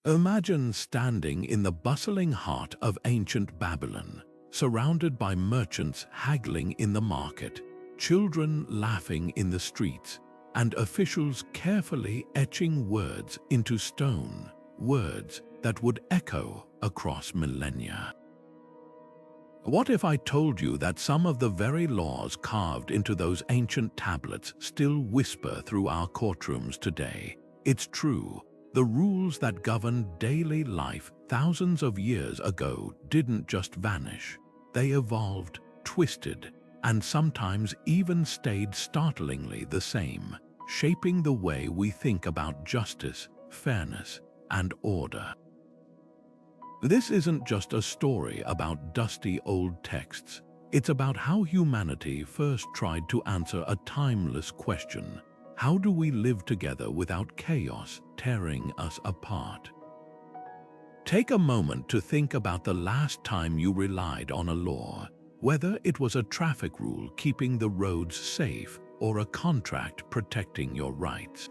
Imagine standing in the bustling heart of ancient Babylon, surrounded by merchants haggling in the market, children laughing in the streets, and officials carefully etching words into stone, words that would echo across millennia. What if I told you that some of the very laws carved into those ancient tablets still whisper through our courtrooms today? It's true, the rules that governed daily life thousands of years ago didn't just vanish. They evolved, twisted, and sometimes even stayed startlingly the same, shaping the way we think about justice, fairness, and order. This isn't just a story about dusty old texts. It's about how humanity first tried to answer a timeless question. How do we live together without chaos tearing us apart? Take a moment to think about the last time you relied on a law, whether it was a traffic rule keeping the roads safe or a contract protecting your rights.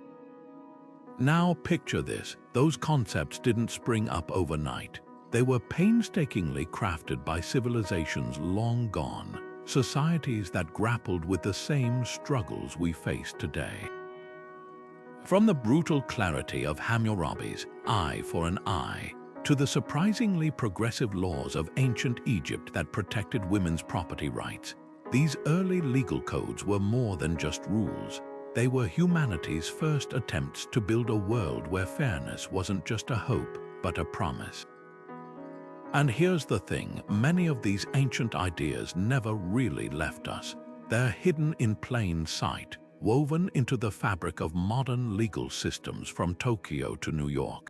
Now picture this, those concepts didn't spring up overnight. They were painstakingly crafted by civilizations long gone, societies that grappled with the same struggles we face today. From the brutal clarity of Hammurabi's eye for an eye, to the surprisingly progressive laws of ancient Egypt that protected women's property rights, these early legal codes were more than just rules. They were humanity's first attempts to build a world where fairness wasn't just a hope, but a promise. And here's the thing, many of these ancient ideas never really left us. They're hidden in plain sight, woven into the fabric of modern legal systems from Tokyo to New York.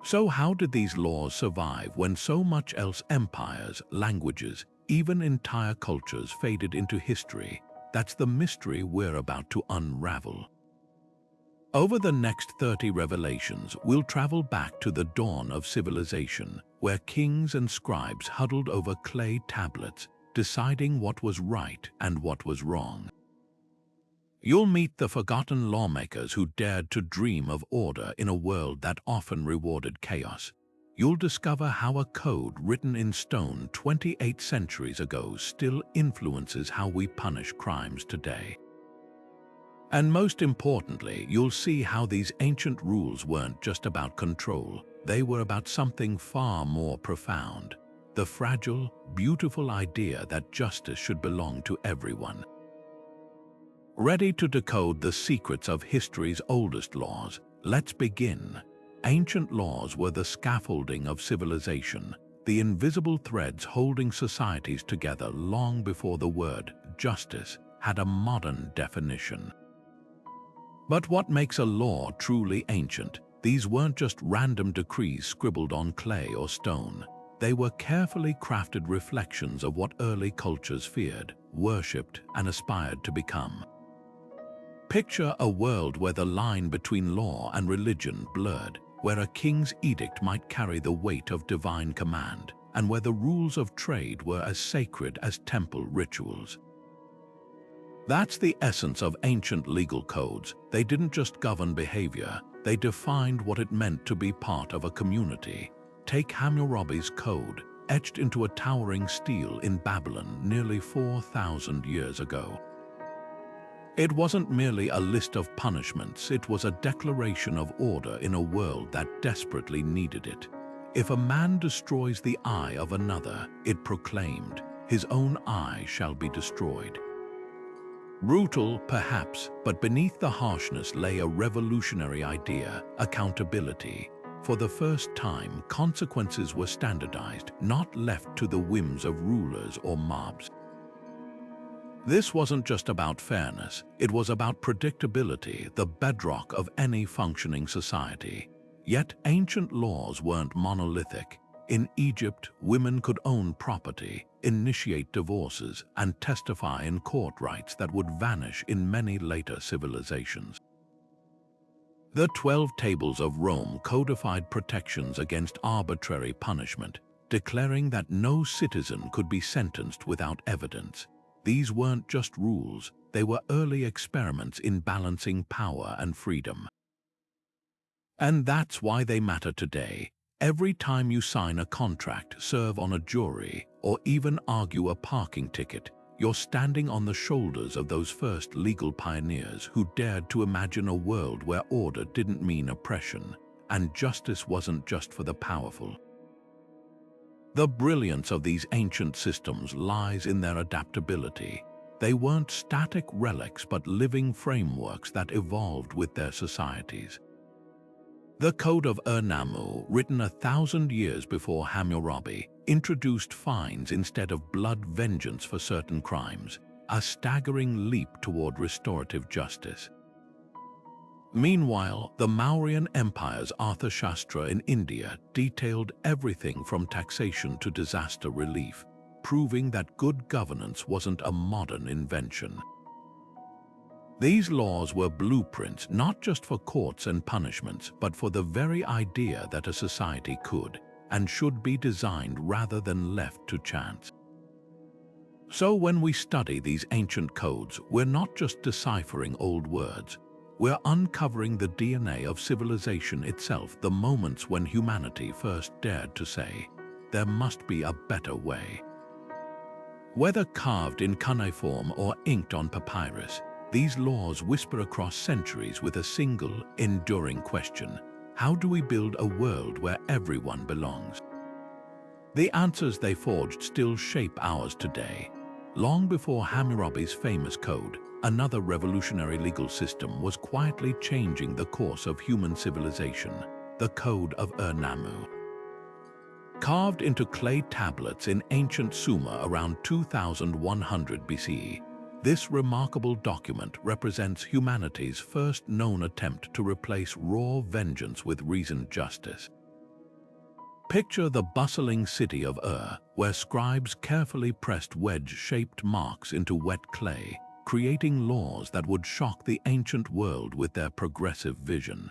So how did these laws survive when so much else, empires, languages, even entire cultures faded into history? That's the mystery we're about to unravel. Over the next 30 revelations, we'll travel back to the dawn of civilization, where kings and scribes huddled over clay tablets, deciding what was right and what was wrong. You'll meet the forgotten lawmakers who dared to dream of order in a world that often rewarded chaos. You'll discover how a code written in stone 28 centuries ago still influences how we punish crimes today. And most importantly, you'll see how these ancient rules weren't just about control. They were about something far more profound, the fragile, beautiful idea that justice should belong to everyone. Ready to decode the secrets of history's oldest laws? Let's begin. Ancient laws were the scaffolding of civilization, the invisible threads holding societies together long before the word justice had a modern definition. But what makes a law truly ancient? These weren't just random decrees scribbled on clay or stone. They were carefully crafted reflections of what early cultures feared, worshipped, and aspired to become. Picture a world where the line between law and religion blurred, where a king's edict might carry the weight of divine command, and where the rules of trade were as sacred as temple rituals. That's the essence of ancient legal codes. They didn't just govern behavior, they defined what it meant to be part of a community. Take Hammurabi's code, etched into a towering stele in Babylon nearly 4,000 years ago. It wasn't merely a list of punishments, it was a declaration of order in a world that desperately needed it. If a man destroys the eye of another, it proclaimed, his own eye shall be destroyed. Brutal, perhaps, but beneath the harshness lay a revolutionary idea: accountability. For the first time, consequences were standardized, not left to the whims of rulers or mobs. This wasn't just about fairness, it was about predictability, the bedrock of any functioning society. Yet ancient laws weren't monolithic. In Egypt, women could own property, initiate divorces, and testify in court rights that would vanish in many later civilizations. The 12 Tables of Rome codified protections against arbitrary punishment, declaring that no citizen could be sentenced without evidence. These weren't just rules, they were early experiments in balancing power and freedom. And that's why they matter today. Every time you sign a contract, serve on a jury, or even argue a parking ticket, you're standing on the shoulders of those first legal pioneers who dared to imagine a world where order didn't mean oppression, and justice wasn't just for the powerful. The brilliance of these ancient systems lies in their adaptability. They weren't static relics but living frameworks that evolved with their societies. The Code of Ur-Nammu, written 1,000 years before Hammurabi, introduced fines instead of blood vengeance for certain crimes, a staggering leap toward restorative justice. Meanwhile, the Mauryan Empire's Arthashastra in India detailed everything from taxation to disaster relief, proving that good governance wasn't a modern invention. These laws were blueprints not just for courts and punishments, but for the very idea that a society could and should be designed rather than left to chance. So when we study these ancient codes, we're not just deciphering old words. We're uncovering the DNA of civilization itself, the moments when humanity first dared to say, there must be a better way. Whether carved in cuneiform or inked on papyrus, these laws whisper across centuries with a single, enduring question: how do we build a world where everyone belongs? The answers they forged still shape ours today. Long before Hammurabi's famous code, another revolutionary legal system was quietly changing the course of human civilization: the Code of Ur-Nammu. Carved into clay tablets in ancient Sumer around 2100 BCE, this remarkable document represents humanity's first known attempt to replace raw vengeance with reasoned justice. Picture the bustling city of Ur, where scribes carefully pressed wedge-shaped marks into wet clay, creating laws that would shock the ancient world with their progressive vision.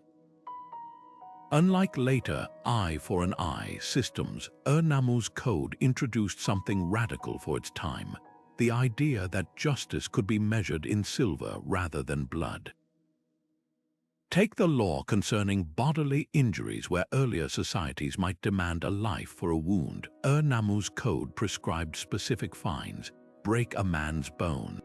Unlike later eye for an eye systems, Ur-Nammu's code introduced something radical for its time: the idea that justice could be measured in silver rather than blood. Take the law concerning bodily injuries, where earlier societies might demand a life for a wound. Ur-Nammu's code prescribed specific fines: break a man's bone,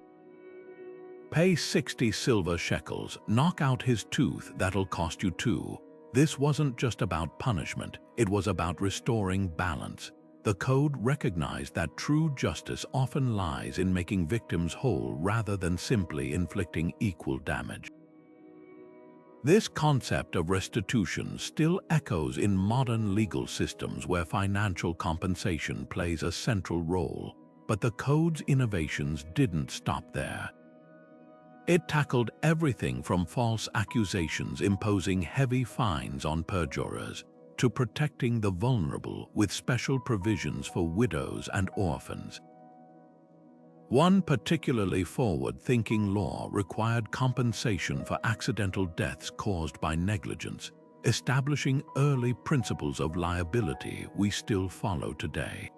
pay 60 silver shekels, knock out his tooth, that'll cost you 2. This wasn't just about punishment, it was about restoring balance. The code recognized that true justice often lies in making victims whole rather than simply inflicting equal damage. This concept of restitution still echoes in modern legal systems where financial compensation plays a central role, but the code's innovations didn't stop there. It tackled everything from false accusations imposing heavy fines on perjurers to protecting the vulnerable with special provisions for widows and orphans. One particularly forward-thinking law required compensation for accidental deaths caused by negligence, establishing early principles of liability we still follow today.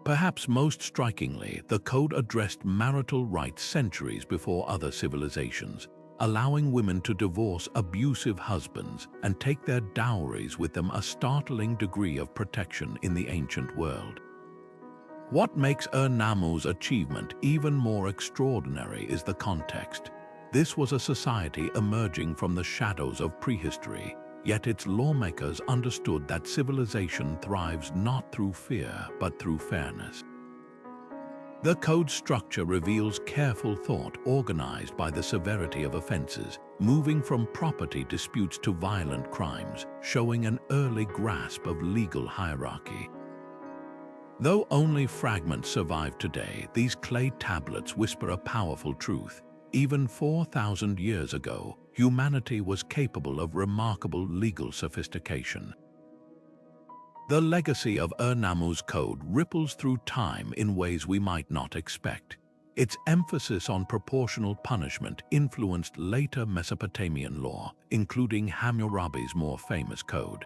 Perhaps most strikingly, the code addressed marital rights centuries before other civilizations, allowing women to divorce abusive husbands and take their dowries with them, a startling degree of protection in the ancient world. What makes Ur-Nammu's achievement even more extraordinary is the context. This was a society emerging from the shadows of prehistory, yet its lawmakers understood that civilization thrives not through fear but through fairness. The code structure reveals careful thought organized by the severity of offenses, moving from property disputes to violent crimes, showing an early grasp of legal hierarchy. Though only fragments survive today, these clay tablets whisper a powerful truth. Even 4,000 years ago, humanity was capable of remarkable legal sophistication. The legacy of Ur-Nammu's code ripples through time in ways we might not expect. Its emphasis on proportional punishment influenced later Mesopotamian law, including Hammurabi's more famous code.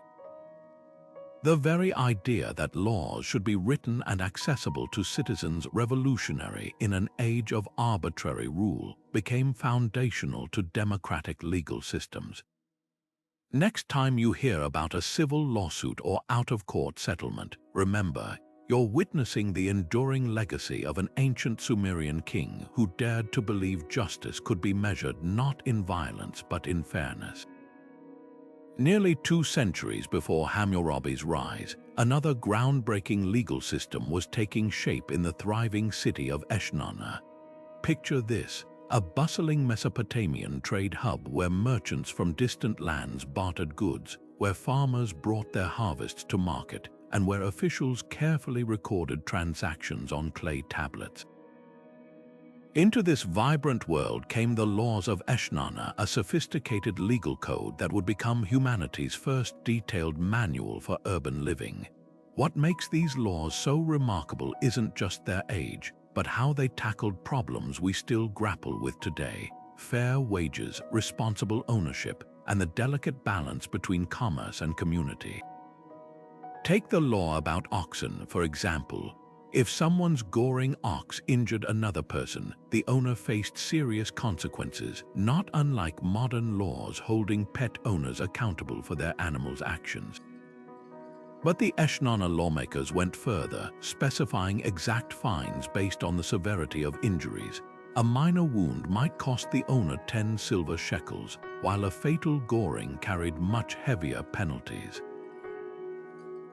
The very idea that laws should be written and accessible to citizens, revolutionary in an age of arbitrary rule, became foundational to democratic legal systems. Next time you hear about a civil lawsuit or out-of-court settlement, remember, you're witnessing the enduring legacy of an ancient Sumerian king who dared to believe justice could be measured not in violence but in fairness. Nearly 2 centuries before Hammurabi's rise, another groundbreaking legal system was taking shape in the thriving city of Eshnana. Picture this, a bustling Mesopotamian trade hub where merchants from distant lands bartered goods, where farmers brought their harvests to market, and where officials carefully recorded transactions on clay tablets. Into this vibrant world came the laws of Eshnana, a sophisticated legal code that would become humanity's first detailed manual for urban living. What makes these laws so remarkable isn't just their age, but how they tackled problems we still grapple with today: fair wages, responsible ownership, and the delicate balance between commerce and community. Take the law about oxen, for example. If someone's goring ox injured another person, the owner faced serious consequences, not unlike modern laws holding pet owners accountable for their animals' actions. But the Eshnana lawmakers went further, specifying exact fines based on the severity of injuries. A minor wound might cost the owner 10 silver shekels, while a fatal goring carried much heavier penalties.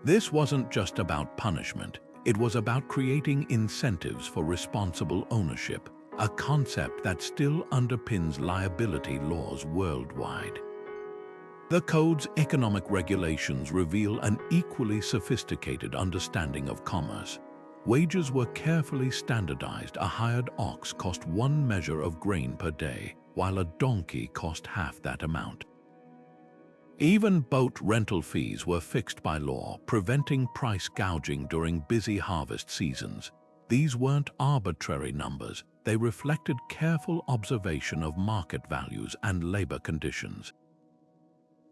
This wasn't just about punishment. It was about creating incentives for responsible ownership, a concept that still underpins liability laws worldwide. The code's economic regulations reveal an equally sophisticated understanding of commerce. Wages were carefully standardized. A hired ox cost 1 measure of grain per day, while a donkey cost half that amount. Even boat rental fees were fixed by law, preventing price gouging during busy harvest seasons. These weren't arbitrary numbers. They reflected careful observation of market values and labor conditions.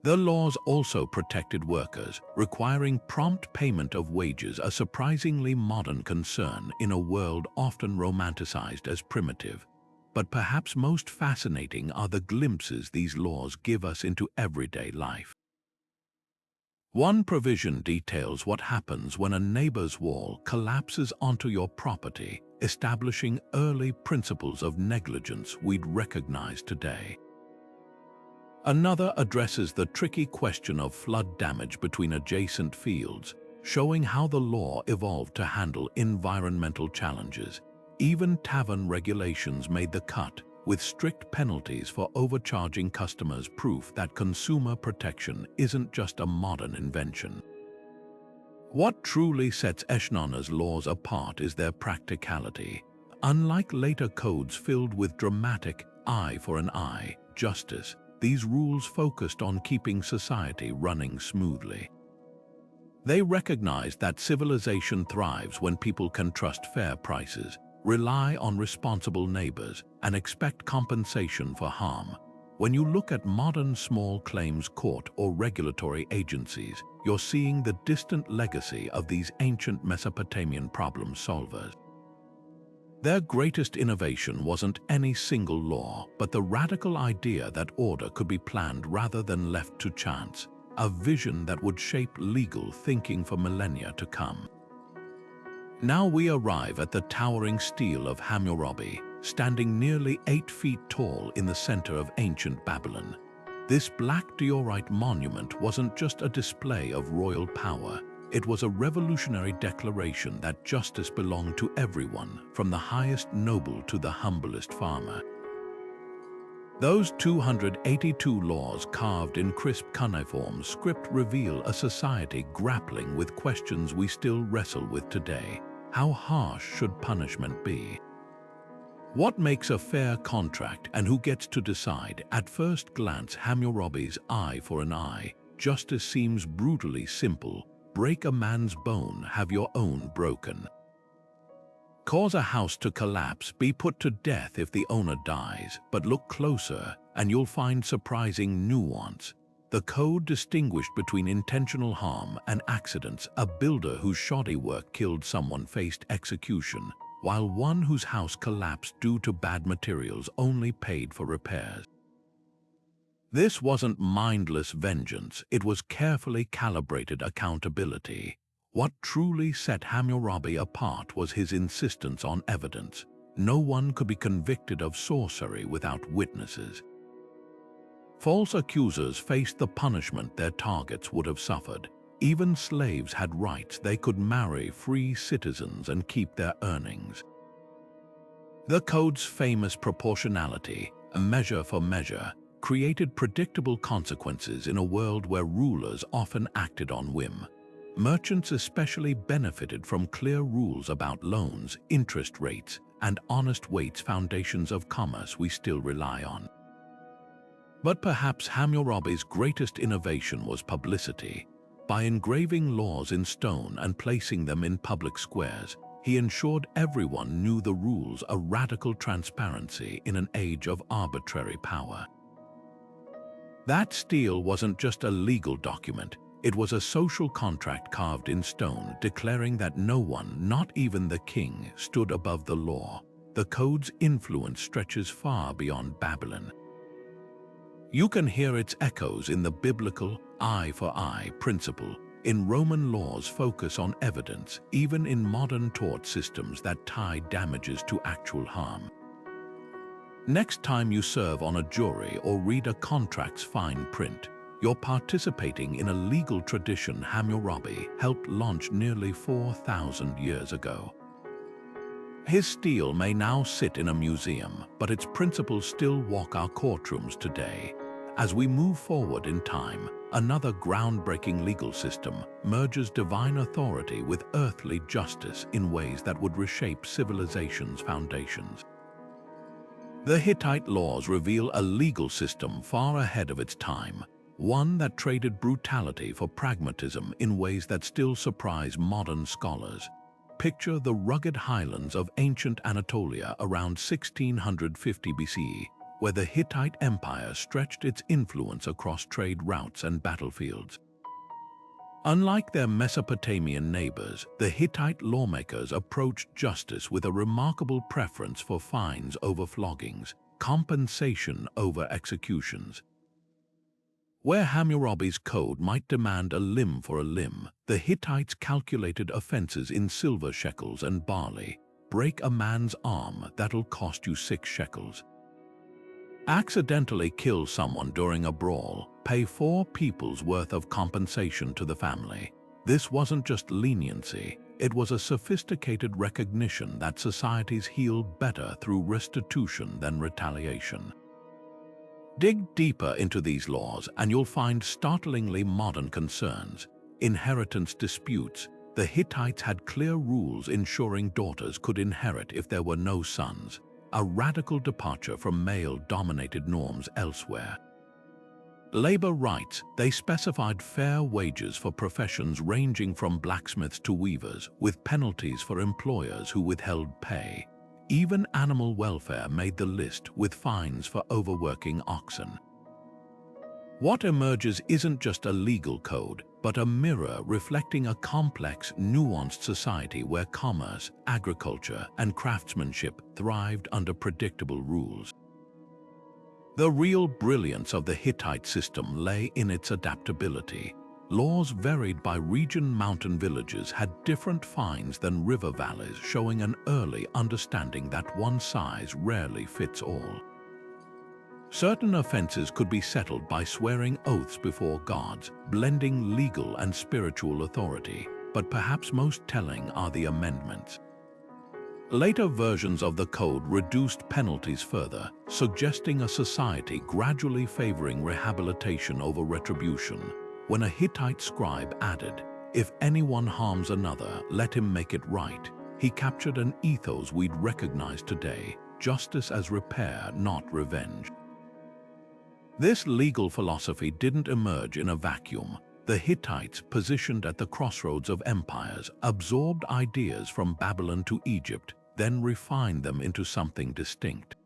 The laws also protected workers, requiring prompt payment of wages, a surprisingly modern concern in a world often romanticized as primitive. But perhaps most fascinating are the glimpses these laws give us into everyday life. One provision details what happens when a neighbor's wall collapses onto your property, establishing early principles of negligence we'd recognize today. Another addresses the tricky question of flood damage between adjacent fields, showing how the law evolved to handle environmental challenges. Even tavern regulations made the cut, with strict penalties for overcharging customers, proof that consumer protection isn't just a modern invention. What truly sets Eshnana's laws apart is their practicality. Unlike later codes filled with dramatic eye for an eye justice, these rules focused on keeping society running smoothly. They recognized that civilization thrives when people can trust fair prices, rely on responsible neighbors, and expect compensation for harm. When you look at modern small claims court or regulatory agencies, you're seeing the distant legacy of these ancient Mesopotamian problem solvers. Their greatest innovation wasn't any single law, but the radical idea that order could be planned rather than left to chance, a vision that would shape legal thinking for millennia to come. Now we arrive at the towering stele of Hammurabi, standing nearly 8 feet tall in the center of ancient Babylon. This black diorite monument wasn't just a display of royal power. It was a revolutionary declaration that justice belonged to everyone, from the highest noble to the humblest farmer. Those 282 laws carved in crisp cuneiform script reveal a society grappling with questions we still wrestle with today. How harsh should punishment be? What makes a fair contract, and who gets to decide? At first glance, Hammurabi's eye for an eye justice seems brutally simple. Break a man's bone, have your own broken. Cause a house to collapse, be put to death if the owner dies. But look closer, and you'll find surprising nuance. The code distinguished between intentional harm and accidents. A builder whose shoddy work killed someone faced execution, while one whose house collapsed due to bad materials only paid for repairs. This wasn't mindless vengeance, it was carefully calibrated accountability. What truly set Hammurabi apart was his insistence on evidence. No one could be convicted of sorcery without witnesses. False accusers faced the punishment their targets would have suffered. Even slaves had rights. They could marry free citizens and keep their earnings. The code's famous proportionality, a measure for measure, created predictable consequences in a world where rulers often acted on whim. Merchants especially benefited from clear rules about loans, interest rates, and honest weights, foundations of commerce we still rely on. But perhaps Hammurabi's greatest innovation was publicity. By engraving laws in stone and placing them in public squares, he ensured everyone knew the rules, a radical transparency in an age of arbitrary power. That stele wasn't just a legal document, it was a social contract carved in stone declaring that no one, not even the king, stood above the law. The code's influence stretches far beyond Babylon. You can hear its echoes in the biblical eye for eye principle, in Roman law's focus on evidence, even in modern tort systems that tie damages to actual harm. Next time you serve on a jury or read a contract's fine print, you're participating in a legal tradition Hammurabi helped launch nearly 4,000 years ago. His stele may now sit in a museum, but its principles still walk our courtrooms today. As we move forward in time, another groundbreaking legal system merges divine authority with earthly justice in ways that would reshape civilization's foundations. The Hittite laws reveal a legal system far ahead of its time, one that traded brutality for pragmatism in ways that still surprise modern scholars. Picture the rugged highlands of ancient Anatolia around 1650 BCE, where the Hittite Empire stretched its influence across trade routes and battlefields. Unlike their Mesopotamian neighbors, the Hittite lawmakers approached justice with a remarkable preference for fines over floggings, compensation over executions. Where Hammurabi's code might demand a limb for a limb, the Hittites calculated offenses in silver shekels and barley. Break a man's arm, that'll cost you 6 shekels. Accidentally kill someone during a brawl, pay 4 people's worth of compensation to the family. This wasn't just leniency, it was a sophisticated recognition that societies heal better through restitution than retaliation. Dig deeper into these laws and you'll find startlingly modern concerns. Inheritance disputes. The Hittites had clear rules ensuring daughters could inherit if there were no sons, a radical departure from male-dominated norms elsewhere. Labor rights. They specified fair wages for professions ranging from blacksmiths to weavers, with penalties for employers who withheld pay. Even animal welfare made the list, with fines for overworking oxen. What emerges isn't just a legal code, but a mirror reflecting a complex, nuanced society where commerce, agriculture, and craftsmanship thrived under predictable rules. The real brilliance of the Hittite system lay in its adaptability. Laws varied by region. Mountain villages had different fines than river valleys, showing an early understanding that one size rarely fits all. Certain offenses could be settled by swearing oaths before gods, blending legal and spiritual authority, but perhaps most telling are the amendments. Later versions of the code reduced penalties further, suggesting a society gradually favoring rehabilitation over retribution. When a Hittite scribe added, "If anyone harms another, let him make it right," he captured an ethos we'd recognize today: justice as repair, not revenge. This legal philosophy didn't emerge in a vacuum. The Hittites, positioned at the crossroads of empires, absorbed ideas from Babylon to Egypt, then refined them into something distinct.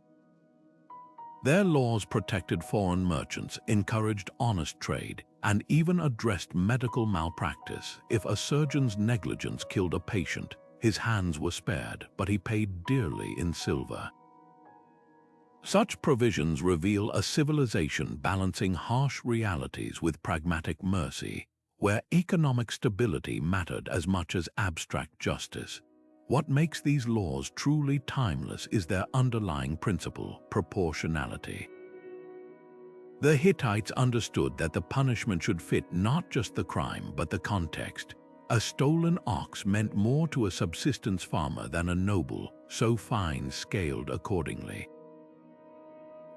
Their laws protected foreign merchants, encouraged honest trade, and even addressed medical malpractice. If a surgeon's negligence killed a patient, his hands were spared, but he paid dearly in silver. Such provisions reveal a civilization balancing harsh realities with pragmatic mercy, where economic stability mattered as much as abstract justice. What makes these laws truly timeless is their underlying principle, proportionality. The Hittites understood that the punishment should fit not just the crime but the context. A stolen ox meant more to a subsistence farmer than a noble, so fines scaled accordingly.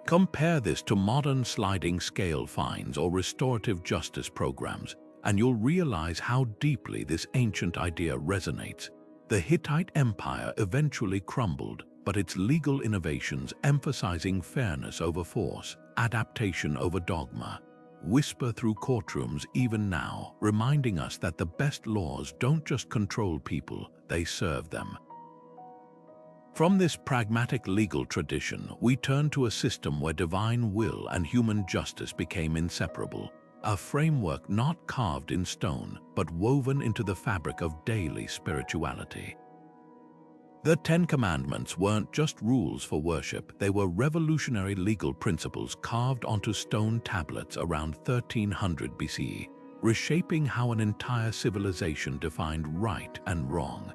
Compare this to modern sliding scale fines or restorative justice programs, and you'll realize how deeply this ancient idea resonates. The Hittite Empire eventually crumbled, but its legal innovations emphasizing fairness over force, adaptation over dogma, whisper through courtrooms even now, reminding us that the best laws don't just control people, they serve them. From this pragmatic legal tradition, we turn to a system where divine will and human justice became inseparable, a framework not carved in stone, but woven into the fabric of daily spirituality. The Ten Commandments weren't just rules for worship, they were revolutionary legal principles carved onto stone tablets around 1300 BCE, reshaping how an entire civilization defined right and wrong.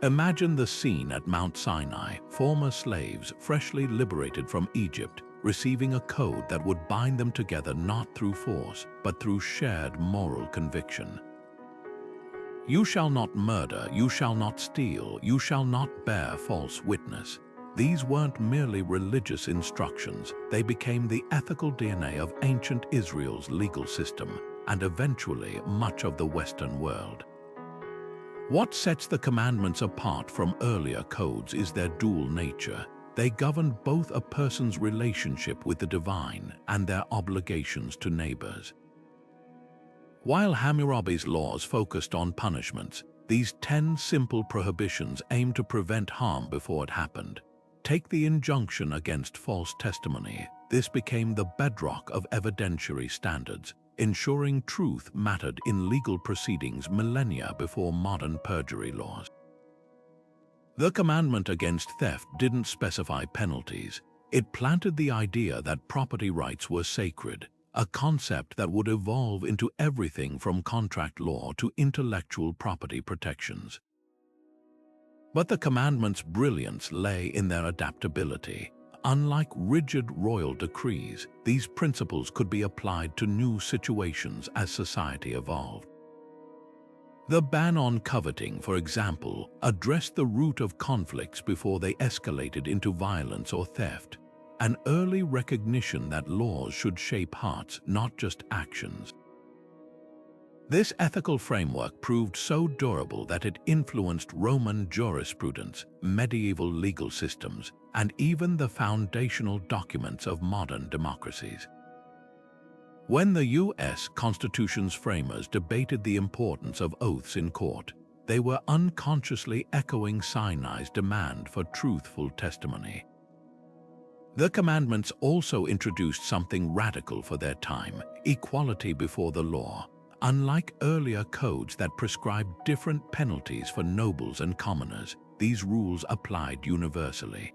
Imagine the scene at Mount Sinai, former slaves freshly liberated from Egypt, receiving a code that would bind them together not through force, but through shared moral conviction. You shall not murder, you shall not steal, you shall not bear false witness. These weren't merely religious instructions, they became the ethical DNA of ancient Israel's legal system, and eventually much of the Western world. What sets the commandments apart from earlier codes is their dual nature. They governed both a person's relationship with the divine and their obligations to neighbors. While Hammurabi's laws focused on punishments, these 10 simple prohibitions aimed to prevent harm before it happened. Take the injunction against false testimony. This became the bedrock of evidentiary standards, ensuring truth mattered in legal proceedings millennia before modern perjury laws. The commandment against theft didn't specify penalties. It planted the idea that property rights were sacred, a concept that would evolve into everything from contract law to intellectual property protections. But the commandment's brilliance lay in their adaptability. Unlike rigid royal decrees, these principles could be applied to new situations as society evolved. The ban on coveting, for example, addressed the root of conflicts before they escalated into violence or theft, an early recognition that laws should shape hearts, not just actions. This ethical framework proved so durable that it influenced Roman jurisprudence, medieval legal systems, and even the foundational documents of modern democracies. When the U.S. Constitution's framers debated the importance of oaths in court, they were unconsciously echoing Sinai's demand for truthful testimony. The commandments also introduced something radical for their time: equality before the law. Unlike earlier codes that prescribed different penalties for nobles and commoners, these rules applied universally.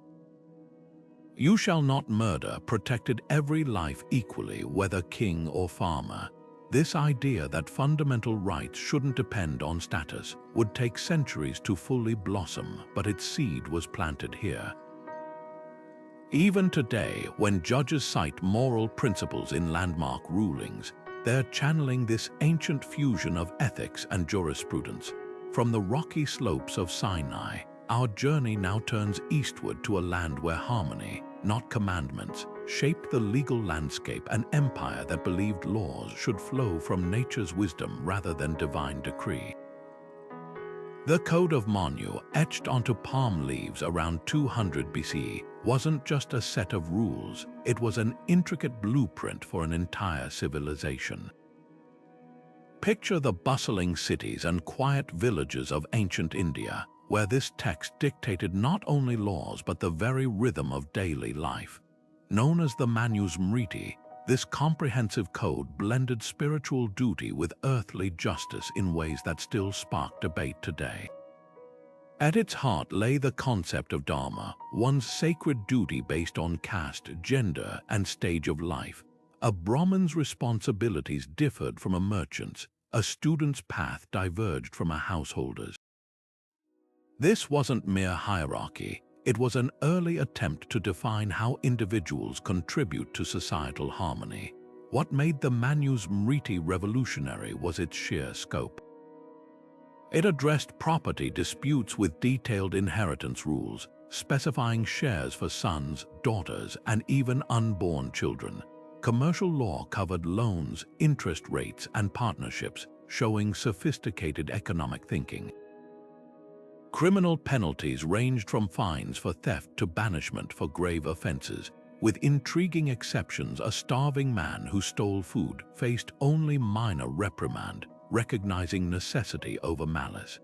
You shall not murder protected every life equally, whether king or farmer. This idea that fundamental rights shouldn't depend on status would take centuries to fully blossom, but its seed was planted here. Even today, when judges cite moral principles in landmark rulings, they're channeling this ancient fusion of ethics and jurisprudence. From the rocky slopes of Sinai, our journey now turns eastward to a land where harmony, not commandments, shaped the legal landscape, an empire that believed laws should flow from nature's wisdom rather than divine decree. The Code of Manu, etched onto palm leaves around 200 BCE, wasn't just a set of rules, it was an intricate blueprint for an entire civilization. Picture the bustling cities and quiet villages of ancient India, where this text dictated not only laws but the very rhythm of daily life. Known as the Manusmriti, this comprehensive code blended spiritual duty with earthly justice in ways that still spark debate today. At its heart lay the concept of dharma, one's sacred duty based on caste, gender, and stage of life. A Brahmin's responsibilities differed from a merchant's, a student's path diverged from a householder's. This wasn't mere hierarchy, it was an early attempt to define how individuals contribute to societal harmony. What made the Manusmriti revolutionary was its sheer scope. It addressed property disputes with detailed inheritance rules, specifying shares for sons, daughters, and even unborn children. Commercial law covered loans, interest rates, and partnerships, showing sophisticated economic thinking. Criminal penalties ranged from fines for theft to banishment for grave offenses. With intriguing exceptions, a starving man who stole food faced only minor reprimand, recognizing necessity over malice.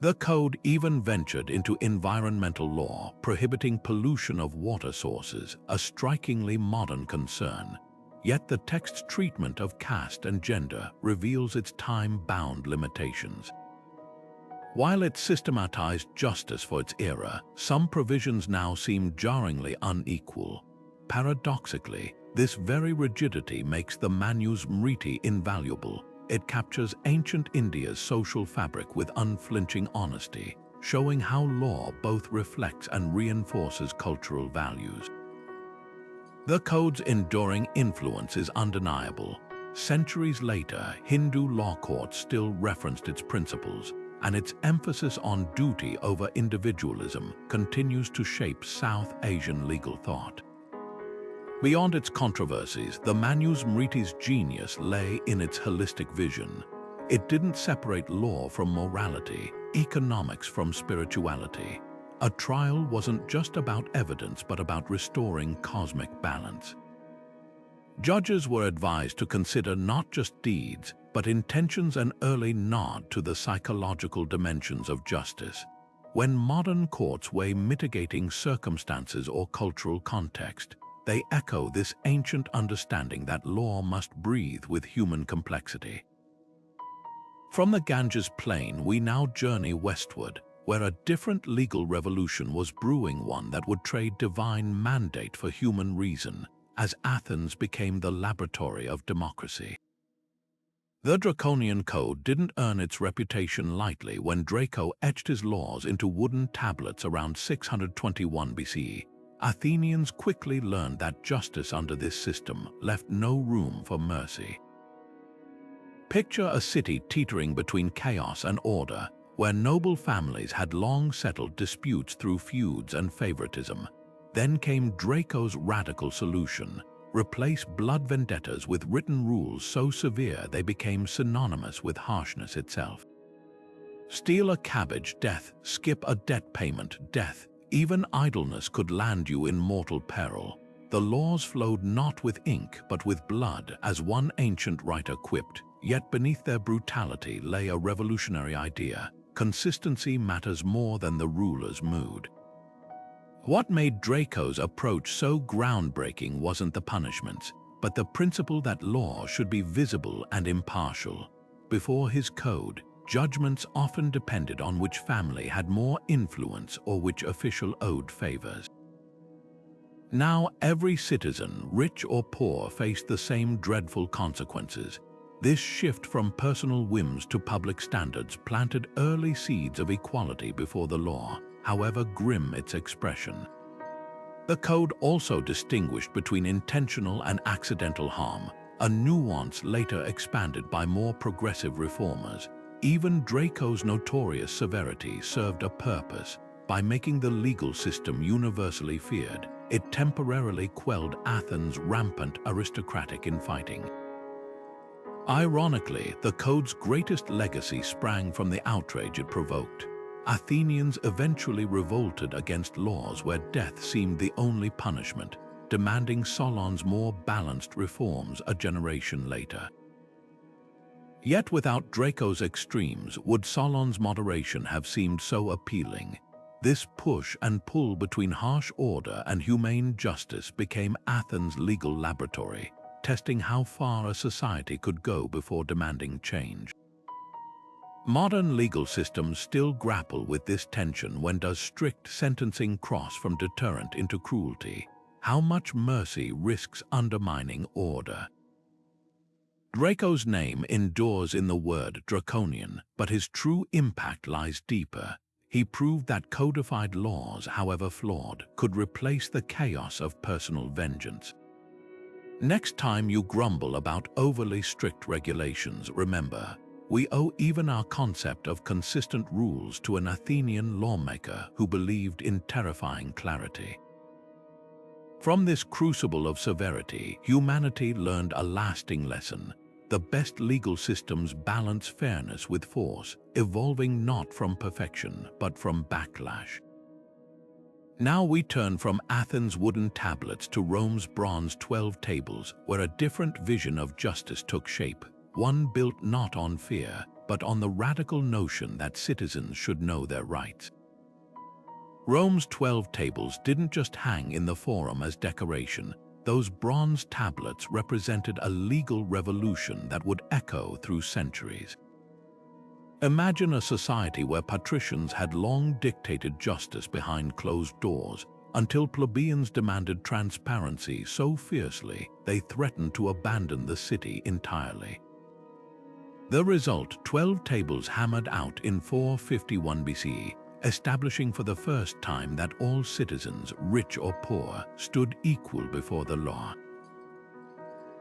The code even ventured into environmental law, prohibiting pollution of water sources, a strikingly modern concern. Yet the text's treatment of caste and gender reveals its time-bound limitations. While it systematized justice for its era, some provisions now seem jarringly unequal. Paradoxically, this very rigidity makes the Manusmriti invaluable. It captures ancient India's social fabric with unflinching honesty, showing how law both reflects and reinforces cultural values. The code's enduring influence is undeniable. Centuries later, Hindu law courts still referenced its principles, and its emphasis on duty over individualism continues to shape South Asian legal thought. Beyond its controversies, the Manusmriti's genius lay in its holistic vision. It didn't separate law from morality, economics from spirituality. A trial wasn't just about evidence but about restoring cosmic balance. Judges were advised to consider not just deeds, but intentions, an early nod to the psychological dimensions of justice. When modern courts weigh mitigating circumstances or cultural context, they echo this ancient understanding that law must breathe with human complexity. From the Ganges plain, we now journey westward, where a different legal revolution was brewing, one that would trade divine mandate for human reason, as Athens became the laboratory of democracy. The Draconian Code didn't earn its reputation lightly when Draco etched his laws into wooden tablets around 621 BCE. Athenians quickly learned that justice under this system left no room for mercy. Picture a city teetering between chaos and order, where noble families had long settled disputes through feuds and favoritism. Then came Draco's radical solution: replace blood vendettas with written rules so severe they became synonymous with harshness itself. Steal a cabbage, death; skip a debt payment, death. Even idleness could land you in mortal peril. The laws flowed not with ink but with blood, as one ancient writer quipped, yet beneath their brutality lay a revolutionary idea: consistency matters more than the ruler's mood. What made Draco's approach so groundbreaking wasn't the punishments, but the principle that law should be visible and impartial. Before his code, judgments often depended on which family had more influence or which official owed favors. Now every citizen, rich or poor, faced the same dreadful consequences. This shift from personal whims to public standards planted early seeds of equality before the law, however grim its expression. The code also distinguished between intentional and accidental harm, a nuance later expanded by more progressive reformers. Even Draco's notorious Severity served a purpose. By making the legal system universally feared, it temporarily quelled Athens' rampant aristocratic infighting. Ironically, the code's greatest legacy sprang from the outrage it provoked. Athenians eventually revolted against laws where death seemed the only punishment, demanding Solon's more balanced reforms a generation later. Yet without Draco's extremes, would Solon's moderation have seemed so appealing? This push and pull between harsh order and humane justice became Athens' legal laboratory, testing how far a society could go before demanding change. Modern legal systems still grapple with this tension. When does strict sentencing cross from deterrent into cruelty? How much mercy risks undermining order? Draco's name endures in the word Draconian, but his true impact lies deeper. He proved that codified laws, however flawed, could replace the chaos of personal vengeance. Next time you grumble about overly strict regulations, remember, we owe even our concept of consistent rules to an Athenian lawmaker who believed in terrifying clarity. From this crucible of severity, humanity learned a lasting lesson. The best legal systems balance fairness with force, evolving not from perfection, but from backlash. Now we turn from Athens' wooden tablets to Rome's bronze 12 tables, where a different vision of justice took shape. One built not on fear, but on the radical notion that citizens should know their rights. Rome's 12 tables didn't just hang in the forum as decoration. Those bronze tablets represented a legal revolution that would echo through centuries. Imagine a society where patricians had long dictated justice behind closed doors, until plebeians demanded transparency so fiercely they threatened to abandon the city entirely. The result, 12 tables hammered out in 451 BCE, establishing for the first time that all citizens, rich or poor, stood equal before the law.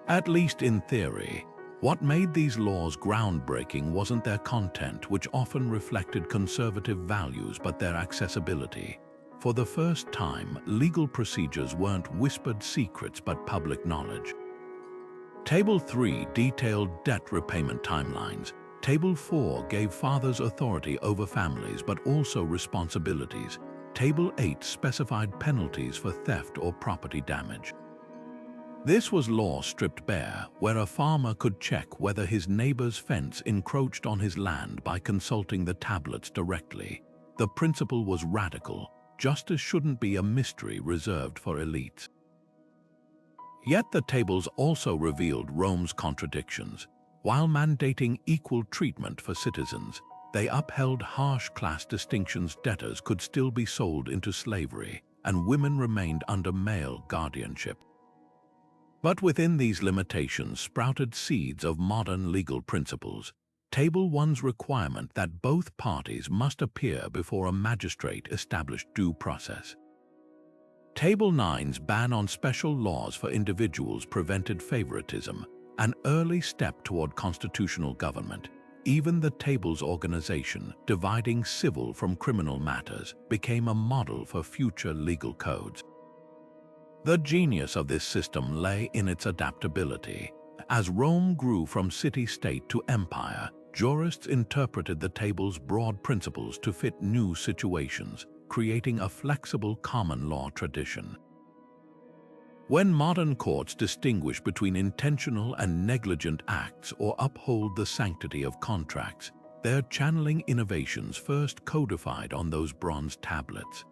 At least in theory, what made these laws groundbreaking wasn't their content, which often reflected conservative values, but their accessibility. For the first time, legal procedures weren't whispered secrets but public knowledge. Table 3 detailed debt repayment timelines. Table 4 gave fathers authority over families but also responsibilities. Table 8 specified penalties for theft or property damage. This was law stripped bare, where a farmer could check whether his neighbor's fence encroached on his land by consulting the tablets directly. The principle was radical. Justice shouldn't be a mystery reserved for elites. Yet the tables also revealed Rome's contradictions. While mandating equal treatment for citizens, they upheld harsh class distinctions. Debtors could still be sold into slavery, and women remained under male guardianship. But within these limitations sprouted seeds of modern legal principles. Table 1's requirement that both parties must appear before a magistrate established due process. Table 9's ban on special laws for individuals prevented favoritism, an early step toward constitutional government. Even the table's organization, dividing civil from criminal matters, became a model for future legal codes. The genius of this system lay in its adaptability. As Rome grew from city-state to empire, jurists interpreted the table's broad principles to fit new situations, creating a flexible common law tradition. When modern courts distinguish between intentional and negligent acts or uphold the sanctity of contracts, they're channeling innovations first codified on those bronze tablets.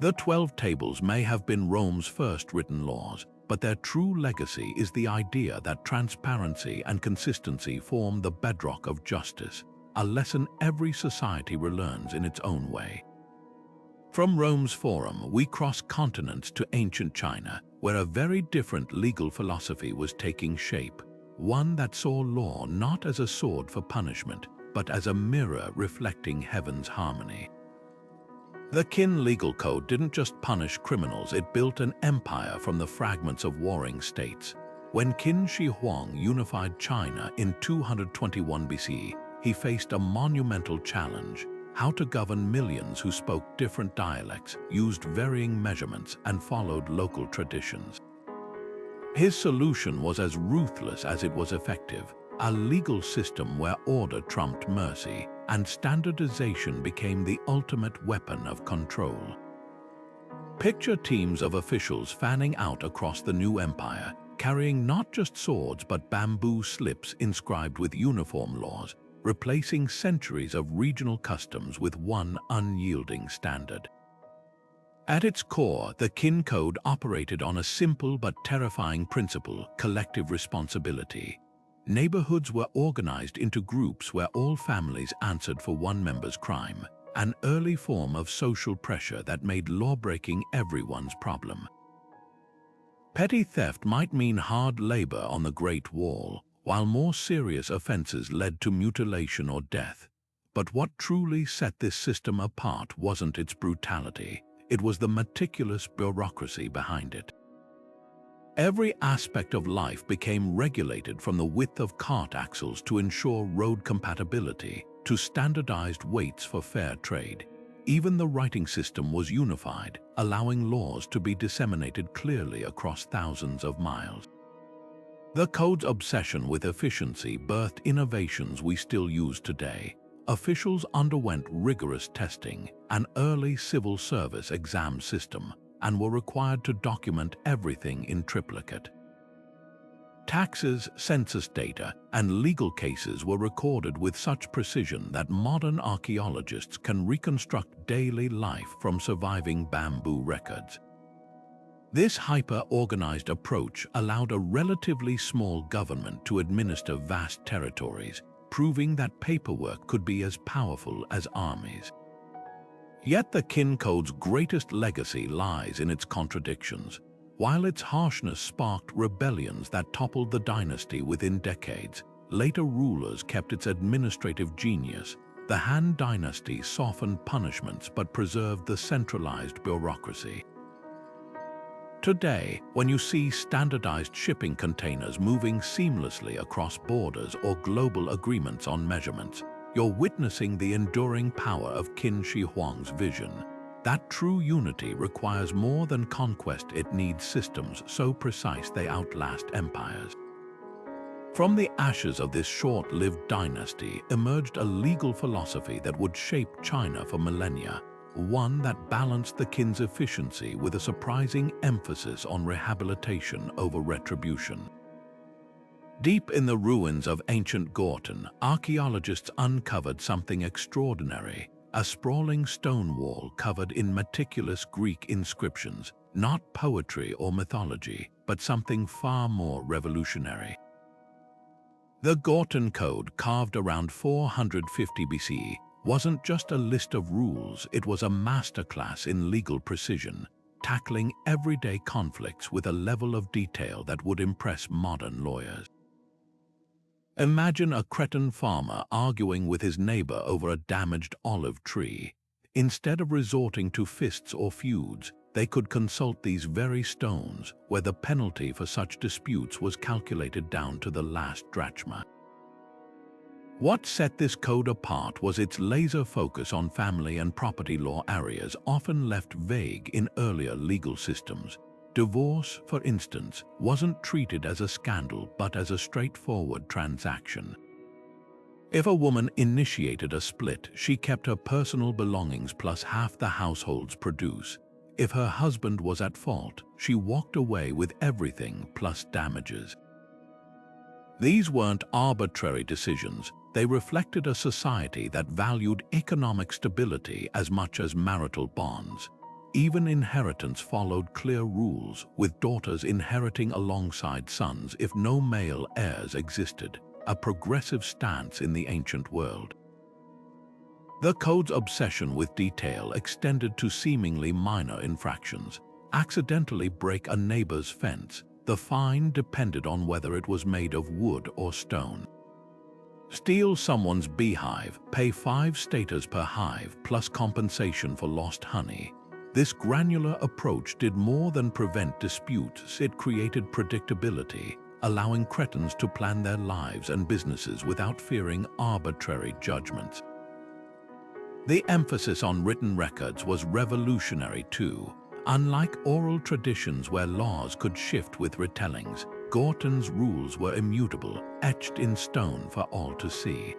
The 12 tables may have been Rome's first written laws, but their true legacy is the idea that transparency and consistency form the bedrock of justice, a lesson every society relearns in its own way. From Rome's Forum, we cross continents to ancient China, where a very different legal philosophy was taking shape, one that saw law not as a sword for punishment, but as a mirror reflecting heaven's harmony. The Qin legal code didn't just punish criminals, it built an empire from the fragments of warring states. When Qin Shi Huang unified China in 221 BCE, he faced a monumental challenge: how to govern millions who spoke different dialects, used varying measurements, and followed local traditions. His solution was as ruthless as it was effective: a legal system where order trumped mercy, and standardization became the ultimate weapon of control. Picture teams of officials fanning out across the new empire, carrying not just swords but bamboo slips inscribed with uniform laws, replacing centuries of regional customs with one unyielding standard. At its core, the Qin Code operated on a simple but terrifying principle: collective responsibility. Neighborhoods were organized into groups where all families answered for one member's crime, an early form of social pressure that made lawbreaking everyone's problem. Petty theft might mean hard labor on the Great Wall, while more serious offenses led to mutilation or death. But what truly set this system apart wasn't its brutality, it was the meticulous bureaucracy behind it. Every aspect of life became regulated, from the width of cart axles to ensure road compatibility, to standardized weights for fair trade. Even the writing system was unified, allowing laws to be disseminated clearly across thousands of miles. The code's obsession with efficiency birthed innovations we still use today. Officials underwent rigorous testing, an early civil service exam system, and were required to document everything in triplicate. Taxes, census data, and legal cases were recorded with such precision that modern archaeologists can reconstruct daily life from surviving bamboo records. This hyper-organized approach allowed a relatively small government to administer vast territories, proving that paperwork could be as powerful as armies. Yet the Kin Code's greatest legacy lies in its contradictions. While its harshness sparked rebellions that toppled the dynasty within decades, later rulers kept its administrative genius. The Han dynasty softened punishments but preserved the centralized bureaucracy. Today, when you see standardized shipping containers moving seamlessly across borders or global agreements on measurements, you're witnessing the enduring power of Qin Shi Huang's vision. That true unity requires more than conquest, it needs systems so precise they outlast empires. From the ashes of this short-lived dynasty emerged a legal philosophy that would shape China for millennia, one that balanced the Qin's efficiency with a surprising emphasis on rehabilitation over retribution. Deep in the ruins of ancient Gorton, archaeologists uncovered something extraordinary. A sprawling stone wall covered in meticulous Greek inscriptions, not poetry or mythology, but something far more revolutionary. The Gorton Code, carved around 450 BCE, wasn't just a list of rules, it was a masterclass in legal precision, tackling everyday conflicts with a level of detail that would impress modern lawyers. Imagine a Cretan farmer arguing with his neighbor over a damaged olive tree. Instead of resorting to fists or feuds, they could consult these very stones, where the penalty for such disputes was calculated down to the last drachma. What set this code apart was its laser focus on family and property law areas often left vague in earlier legal systems. Divorce, for instance, wasn't treated as a scandal but as a straightforward transaction. If a woman initiated a split, she kept her personal belongings plus half the household's produce. If her husband was at fault, she walked away with everything plus damages. These weren't arbitrary decisions, they reflected a society that valued economic stability as much as marital bonds. Even inheritance followed clear rules, with daughters inheriting alongside sons if no male heirs existed, a progressive stance in the ancient world. The code's obsession with detail extended to seemingly minor infractions. Accidentally break a neighbor's fence, the fine depended on whether it was made of wood or stone. Steal someone's beehive, pay 5 staters per hive plus compensation for lost honey. This granular approach did more than prevent disputes, it created predictability, allowing Cretans to plan their lives and businesses without fearing arbitrary judgments. The emphasis on written records was revolutionary too. Unlike oral traditions where laws could shift with retellings, Gorton's rules were immutable, etched in stone for all to see.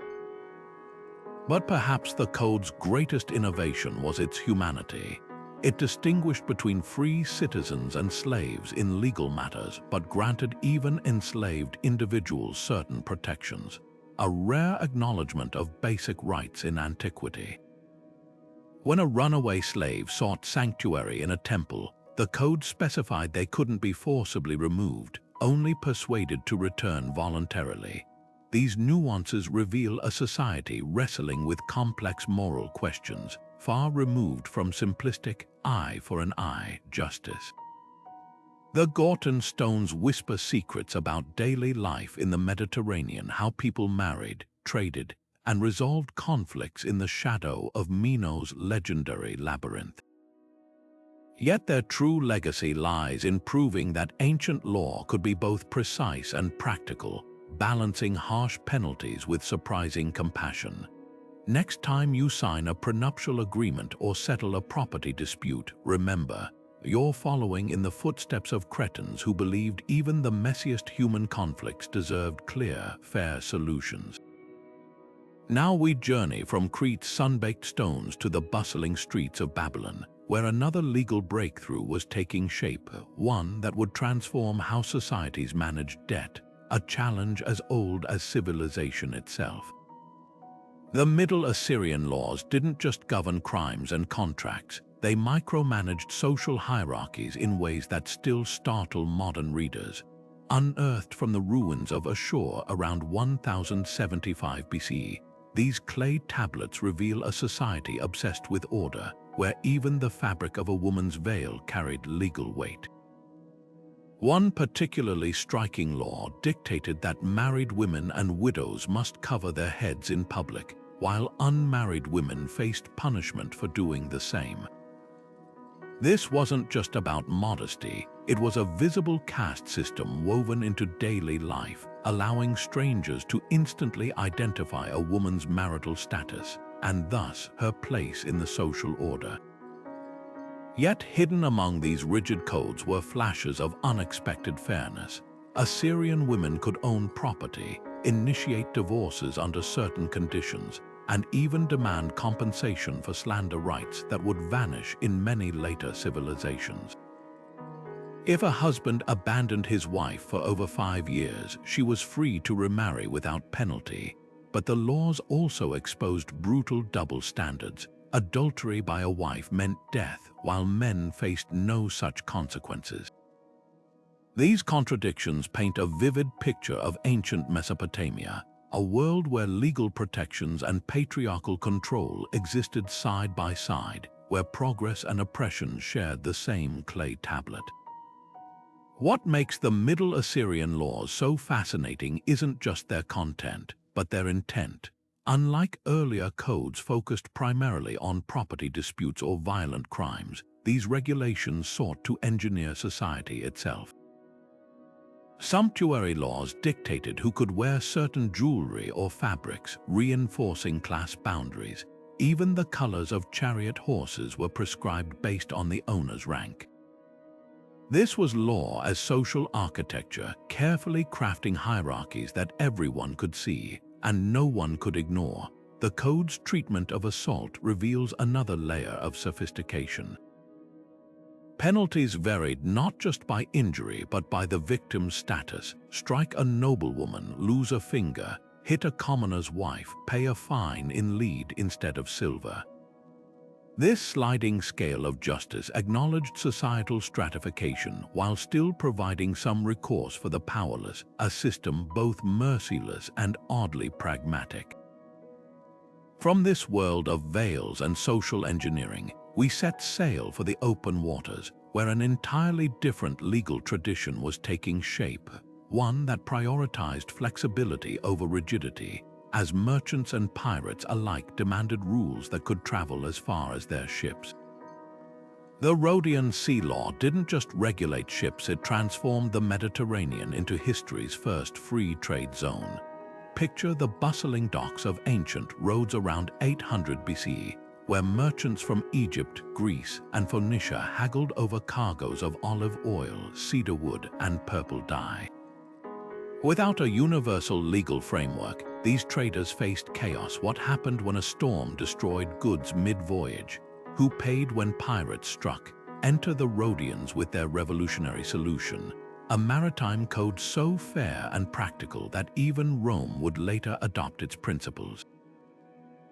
But perhaps the code's greatest innovation was its humanity. It distinguished between free citizens and slaves in legal matters, but granted even enslaved individuals certain protections, a rare acknowledgement of basic rights in antiquity. When a runaway slave sought sanctuary in a temple, the code specified they couldn't be forcibly removed, only persuaded to return voluntarily. these nuances reveal a society wrestling with complex moral questions, far removed from simplistic eye for an eye justice. The Gorton stones whisper secrets about daily life in the Mediterranean, how people married, traded, and resolved conflicts in the shadow of Mino's legendary labyrinth. Yet their true legacy lies in proving that ancient law could be both precise and practical, balancing harsh penalties with surprising compassion. Next time you sign a prenuptial agreement or settle a property dispute, remember, you're following in the footsteps of cretins who believed even the messiest human conflicts deserved clear, fair solutions. Now we journey from Crete's sun-baked stones to the bustling streets of Babylon, where another legal breakthrough was taking shape, one that would transform how societies managed debt, a challenge as old as civilization itself. The Middle Assyrian laws didn't just govern crimes and contracts, they micromanaged social hierarchies in ways that still startle modern readers. Unearthed from the ruins of Ashur around 1075 BCE, these clay tablets reveal a society obsessed with order, where even the fabric of a woman's veil carried legal weight. One particularly striking law dictated that married women and widows must cover their heads in public, while unmarried women faced punishment for doing the same. This wasn't just about modesty, it was a visible caste system woven into daily life, allowing strangers to instantly identify a woman's marital status, and thus her place in the social order. Yet hidden among these rigid codes were flashes of unexpected fairness. Assyrian women could own property, initiate divorces under certain conditions, and even demand compensation for slander rights that would vanish in many later civilizations. If a husband abandoned his wife for over 5 years, she was free to remarry without penalty. But the laws also exposed brutal double standards. Adultery by a wife meant death, while men faced no such consequences. These contradictions paint a vivid picture of ancient Mesopotamia, a world where legal protections and patriarchal control existed side by side, where progress and oppression shared the same clay tablet. What makes the Middle Assyrian laws so fascinating isn't just their content, but their intent. Unlike earlier codes focused primarily on property disputes or violent crimes, these regulations sought to engineer society itself. Sumptuary laws dictated who could wear certain jewelry or fabrics, reinforcing class boundaries. Even the colors of chariot horses were prescribed based on the owner's rank. This was law as social architecture, carefully crafting hierarchies that everyone could see and no one could ignore. The code's treatment of assault reveals another layer of sophistication. Penalties varied not just by injury but by the victim's status. Strike a noblewoman, lose a finger; hit a commoner's wife, pay a fine in lead instead of silver. This sliding scale of justice acknowledged societal stratification while still providing some recourse for the powerless, a system both merciless and oddly pragmatic. From this world of veils and social engineering, we set sail for the open waters, where an entirely different legal tradition was taking shape, one that prioritized flexibility over rigidity, as merchants and pirates alike demanded rules that could travel as far as their ships. The Rhodian sea law didn't just regulate ships, it transformed the Mediterranean into history's first free trade zone. Picture the bustling docks of ancient Rhodes around 800 BCE, where merchants from Egypt, Greece, and Phoenicia haggled over cargoes of olive oil, cedar wood, and purple dye. Without a universal legal framework, these traders faced chaos. What happened when a storm destroyed goods mid-voyage? Who paid when pirates struck? Enter the Rhodians with their revolutionary solution, a maritime code so fair and practical that even Rome would later adopt its principles.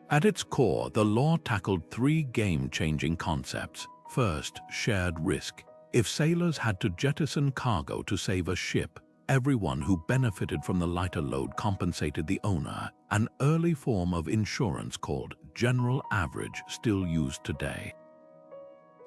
At its core, the law tackled 3 game-changing concepts. First, shared risk. If sailors had to jettison cargo to save a ship, everyone who benefited from the lighter load compensated the owner, an early form of insurance called general average still used today.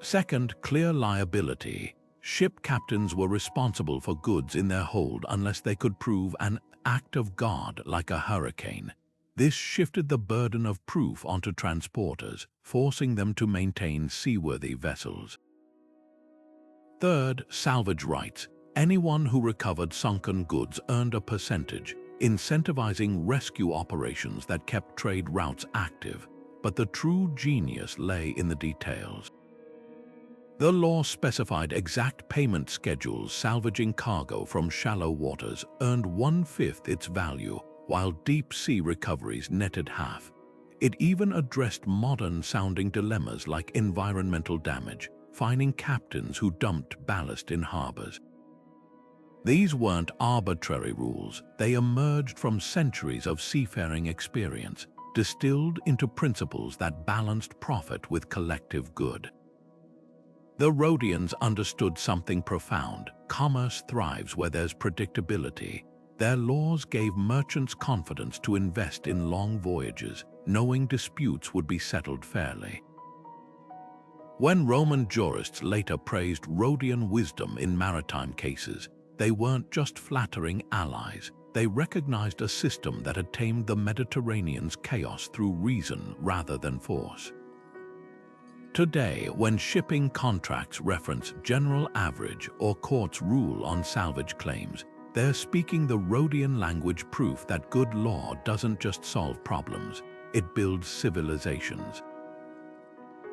Second, clear liability. Ship captains were responsible for goods in their hold unless they could prove an act of God like a hurricane. This shifted the burden of proof onto transporters, forcing them to maintain seaworthy vessels. Third, salvage rights. Anyone who recovered sunken goods earned a percentage, incentivizing rescue operations that kept trade routes active. But the true genius lay in the details. The law specified exact payment schedules. Salvaging cargo from shallow waters earned 1/5 its value, while deep-sea recoveries netted half. It even addressed modern-sounding dilemmas like environmental damage, fining captains who dumped ballast in harbors. These weren't arbitrary rules. They emerged from centuries of seafaring experience, distilled into principles that balanced profit with collective good. The Rhodians understood something profound. Commerce thrives where there's predictability. Their laws gave merchants confidence to invest in long voyages, knowing disputes would be settled fairly. When Roman jurists later praised Rhodian wisdom in maritime cases, they weren't just flattering allies. They recognized a system that had tamed the Mediterranean's chaos through reason rather than force. Today, when shipping contracts reference general average or courts rule on salvage claims, they're speaking the Rhodian language, proof that good law doesn't just solve problems, it builds civilizations.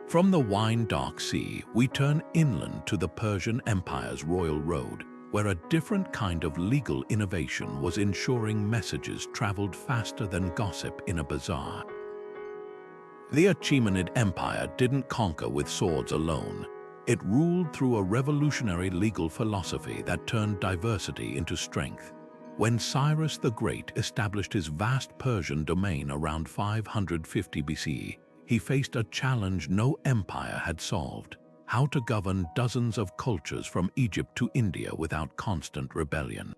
From the wine-dark sea, we turn inland to the Persian Empire's royal road, where a different kind of legal innovation was ensuring messages traveled faster than gossip in a bazaar. The Achimenid Empire didn't conquer with swords alone. It ruled through a revolutionary legal philosophy that turned diversity into strength. When Cyrus the Great established his vast Persian domain around 550 BCE, he faced a challenge no empire had solved: how to govern dozens of cultures from Egypt to India without constant rebellion.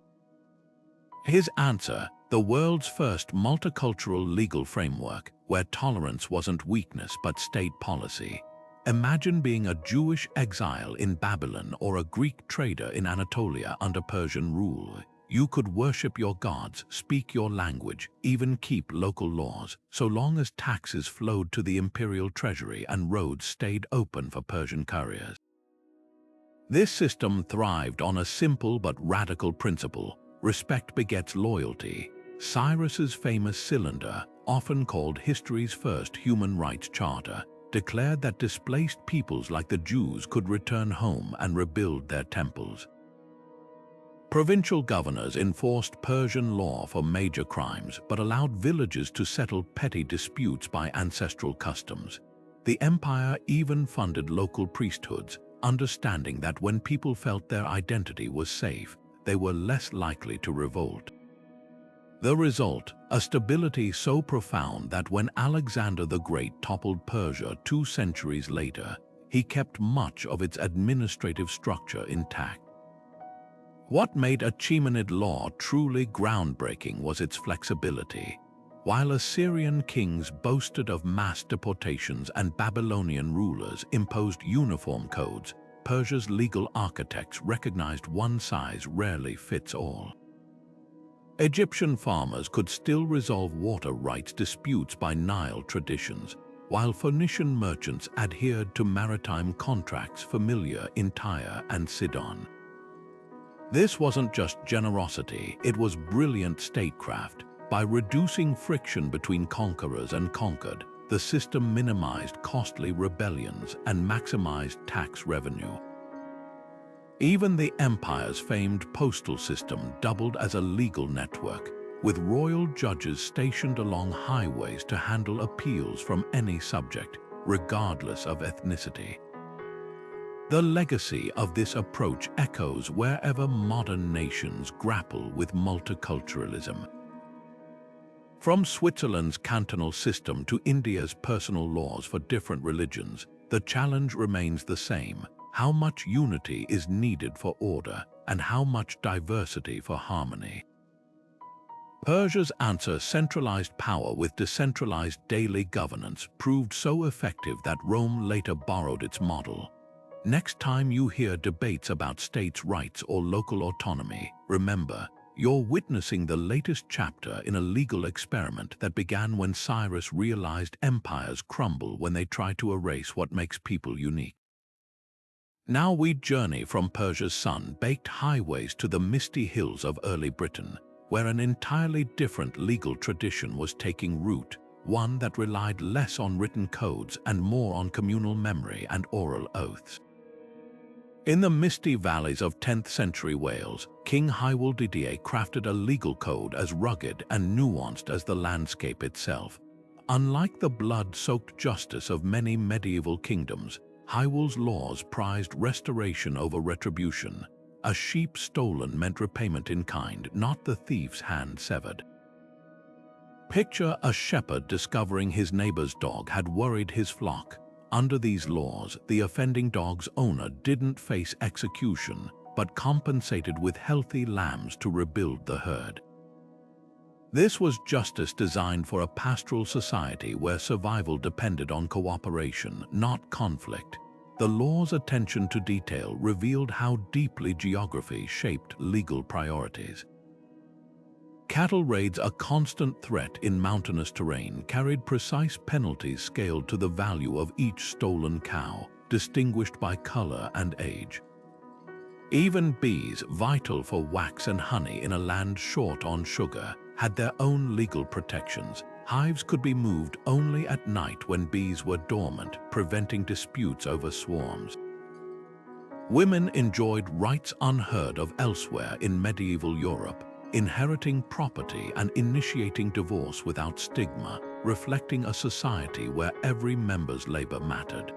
His answer: the world's first multicultural legal framework, where tolerance wasn't weakness but state policy. Imagine being a Jewish exile in Babylon or a Greek trader in Anatolia under Persian rule. You could worship your gods, speak your language, even keep local laws, so long as taxes flowed to the imperial treasury and roads stayed open for Persian couriers. This system thrived on a simple but radical principle: respect begets loyalty. Cyrus's famous cylinder, often called history's first human rights charter, declared that displaced peoples like the Jews could return home and rebuild their temples. Provincial governors enforced Persian law for major crimes but allowed villages to settle petty disputes by ancestral customs. The empire even funded local priesthoods, understanding that when people felt their identity was safe, they were less likely to revolt. The result: a stability so profound that when Alexander the Great toppled Persia 2 centuries later, he kept much of its administrative structure intact. What made Achimenid law truly groundbreaking was its flexibility. While Assyrian kings boasted of mass deportations and Babylonian rulers imposed uniform codes, Persia's legal architects recognized one size rarely fits all. Egyptian farmers could still resolve water rights disputes by Nile traditions, while Phoenician merchants adhered to maritime contracts familiar in Tyre and Sidon. This wasn't just generosity, it was brilliant statecraft. By reducing friction between conquerors and conquered, the system minimized costly rebellions and maximized tax revenue. Even the empire's famed postal system doubled as a legal network, with royal judges stationed along highways to handle appeals from any subject, regardless of ethnicity. The legacy of this approach echoes wherever modern nations grapple with multiculturalism. From Switzerland's cantonal system to India's personal laws for different religions, the challenge remains the same: how much unity is needed for order, and how much diversity for harmony. Persia's answer, centralized power with decentralized daily governance, proved so effective that Rome later borrowed its model. Next time you hear debates about states' rights or local autonomy, remember, you're witnessing the latest chapter in a legal experiment that began when Cyrus realized empires crumble when they try to erase what makes people unique. Now we journey from Persia's sun-baked highways to the misty hills of early Britain, where an entirely different legal tradition was taking root, one that relied less on written codes and more on communal memory and oral oaths. In the misty valleys of 10th century Wales, King Hywell crafted a legal code as rugged and nuanced as the landscape itself. Unlike the blood-soaked justice of many medieval kingdoms, Hywell's laws prized restoration over retribution. A sheep stolen meant repayment in kind, not the thief's hand severed. Picture a shepherd discovering his neighbor's dog had worried his flock. Under these laws, the offending dog's owner didn't face execution, but compensated with healthy lambs to rebuild the herd. This was justice designed for a pastoral society where survival depended on cooperation, not conflict. The law's attention to detail revealed how deeply geography shaped legal priorities. Cattle raids, a constant threat in mountainous terrain, carried precise penalties scaled to the value of each stolen cow, distinguished by color and age. Even bees, vital for wax and honey in a land short on sugar, had their own legal protections. Hives could be moved only at night when bees were dormant, preventing disputes over swarms. Women enjoyed rights unheard of elsewhere in medieval Europe, inheriting property and initiating divorce without stigma, reflecting a society where every member's labor mattered.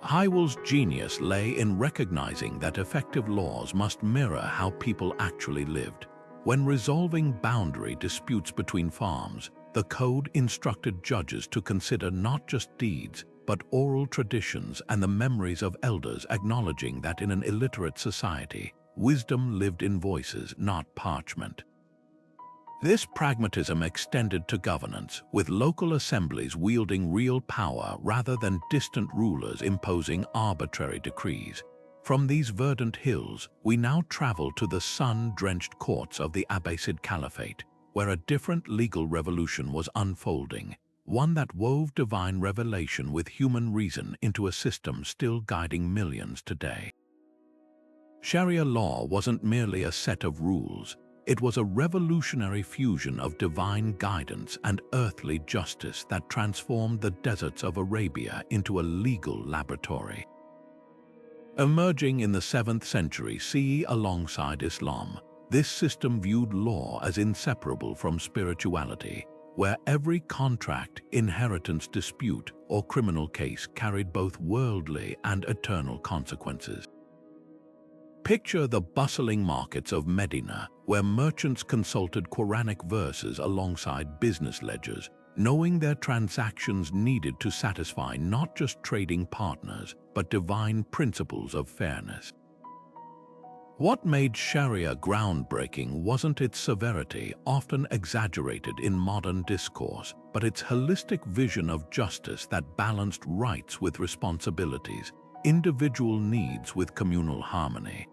Hywell's genius lay in recognizing that effective laws must mirror how people actually lived. When resolving boundary disputes between farms, the code instructed judges to consider not just deeds, but oral traditions and the memories of elders, acknowledging that in an illiterate society, wisdom lived in voices, not parchment. This pragmatism extended to governance, with local assemblies wielding real power rather than distant rulers imposing arbitrary decrees. From these verdant hills, we now travel to the sun-drenched courts of the Abbasid Caliphate, where a different legal revolution was unfolding, one that wove divine revelation with human reason into a system still guiding millions today. Sharia law wasn't merely a set of rules. It was a revolutionary fusion of divine guidance and earthly justice that transformed the deserts of Arabia into a legal laboratory. Emerging in the 7th century CE alongside Islam, this system viewed law as inseparable from spirituality, where every contract, inheritance dispute, or criminal case carried both worldly and eternal consequences. Picture the bustling markets of Medina, where merchants consulted Quranic verses alongside business ledgers, knowing their transactions needed to satisfy not just trading partners, but divine principles of fairness. What made Sharia groundbreaking wasn't its severity, often exaggerated in modern discourse, but its holistic vision of justice that balanced rights with responsibilities, individual needs with communal harmony.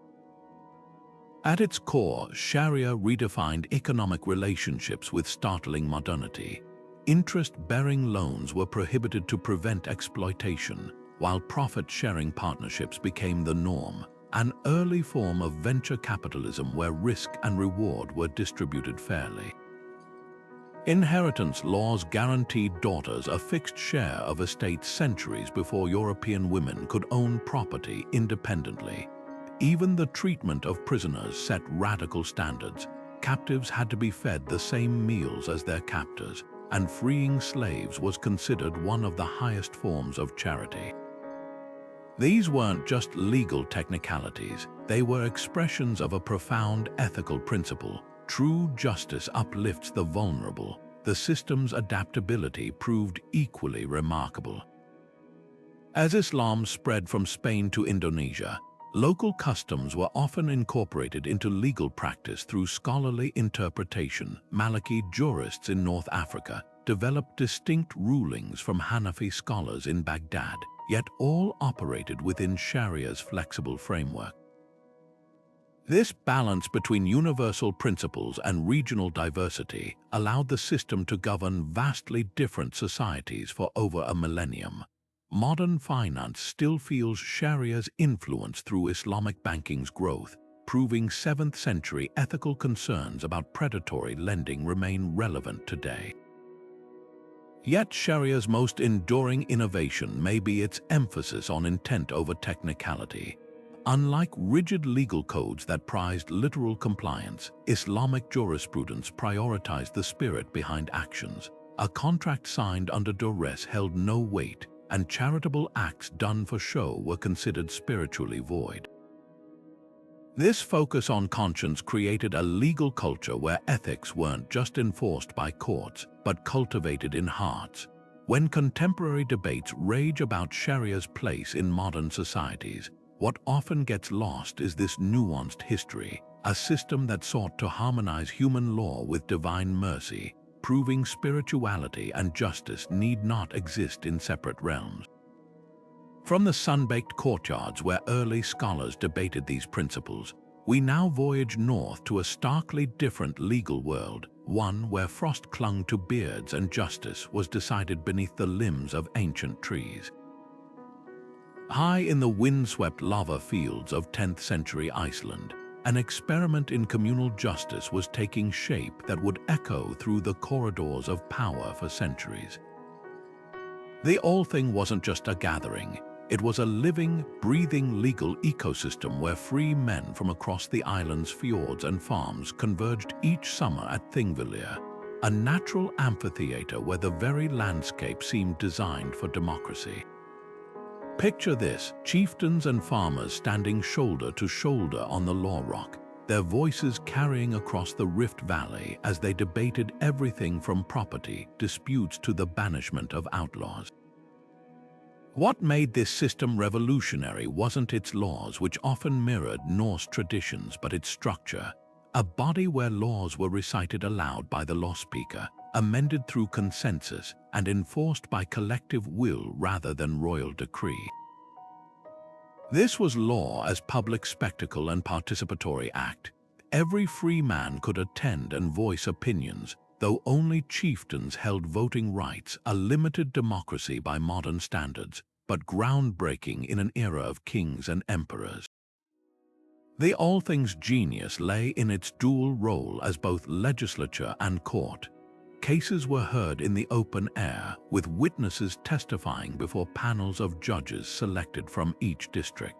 At its core, Sharia redefined economic relationships with startling modernity. Interest-bearing loans were prohibited to prevent exploitation, while profit-sharing partnerships became the norm, an early form of venture capitalism where risk and reward were distributed fairly. Inheritance laws guaranteed daughters a fixed share of estates centuries before European women could own property independently. Even the treatment of prisoners set radical standards. Captives had to be fed the same meals as their captors, and freeing slaves was considered one of the highest forms of charity. These weren't just legal technicalities, they were expressions of a profound ethical principle. True justice uplifts the vulnerable. The system's adaptability proved equally remarkable. As Islam spread from Spain to Indonesia, Local customs were often incorporated into legal practice through scholarly interpretation. Maliki jurists in North Africa developed distinct rulings from Hanafi scholars in Baghdad, yet all operated within Sharia's flexible framework. This balance between universal principles and regional diversity allowed the system to govern vastly different societies for over a millennium. Modern finance still feels Sharia's influence through Islamic banking's growth, proving 7th century ethical concerns about predatory lending remain relevant today. Yet Sharia's most enduring innovation may be its emphasis on intent over technicality. Unlike rigid legal codes that prized literal compliance, Islamic jurisprudence prioritized the spirit behind actions. A contract signed under duress held no weight, and charitable acts done for show were considered spiritually void. This focus on conscience created a legal culture where ethics weren't just enforced by courts, but cultivated in hearts. When contemporary debates rage about Sharia's place in modern societies, what often gets lost is this nuanced history, a system that sought to harmonize human law with divine mercy, proving spirituality and justice need not exist in separate realms. From the sun-baked courtyards where early scholars debated these principles, we now voyage north to a starkly different legal world, one where frost clung to beards and justice was decided beneath the limbs of ancient trees. High in the windswept lava fields of 10th century Iceland, an experiment in communal justice was taking shape that would echo through the corridors of power for centuries. The All-Thing wasn't just a gathering, it was a living, breathing legal ecosystem where free men from across the island's fjords and farms converged each summer at Thingvellir, a natural amphitheater where the very landscape seemed designed for democracy. Picture this, chieftains and farmers standing shoulder to shoulder on the law rock, their voices carrying across the Rift Valley as they debated everything from property disputes to the banishment of outlaws. What made this system revolutionary wasn't its laws, which often mirrored Norse traditions, but its structure, a body where laws were recited aloud by the law speaker, amended through consensus, and enforced by collective will rather than royal decree. This was law as public spectacle and participatory act. Every free man could attend and voice opinions, though only chieftains held voting rights, a limited democracy by modern standards, but groundbreaking in an era of kings and emperors. The All-Thing's genius lay in its dual role as both legislature and court. Cases were heard in the open air, with witnesses testifying before panels of judges selected from each district.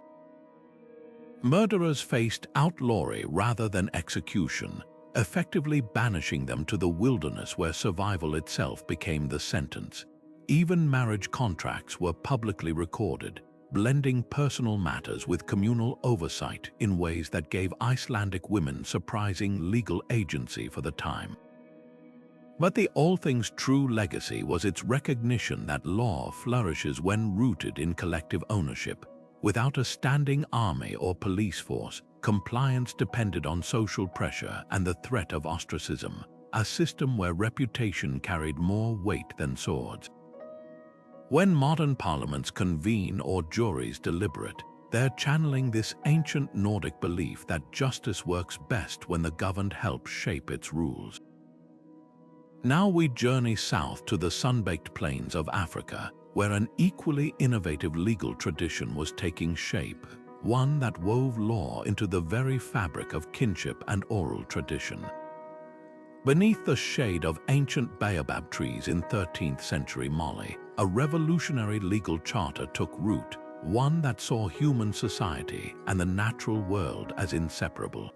Murderers faced outlawry rather than execution, effectively banishing them to the wilderness where survival itself became the sentence. Even marriage contracts were publicly recorded, blending personal matters with communal oversight in ways that gave Icelandic women surprising legal agency for the time. But the All-Thing's true legacy was its recognition that law flourishes when rooted in collective ownership. Without a standing army or police force, compliance depended on social pressure and the threat of ostracism, a system where reputation carried more weight than swords. When modern parliaments convene or juries deliberate, they're channeling this ancient Nordic belief that justice works best when the governed help shape its rules. Now we journey south to the sun-baked plains of Africa, where an equally innovative legal tradition was taking shape, one that wove law into the very fabric of kinship and oral tradition. Beneath the shade of ancient baobab trees in 13th century Mali, a revolutionary legal charter took root, one that saw human society and the natural world as inseparable.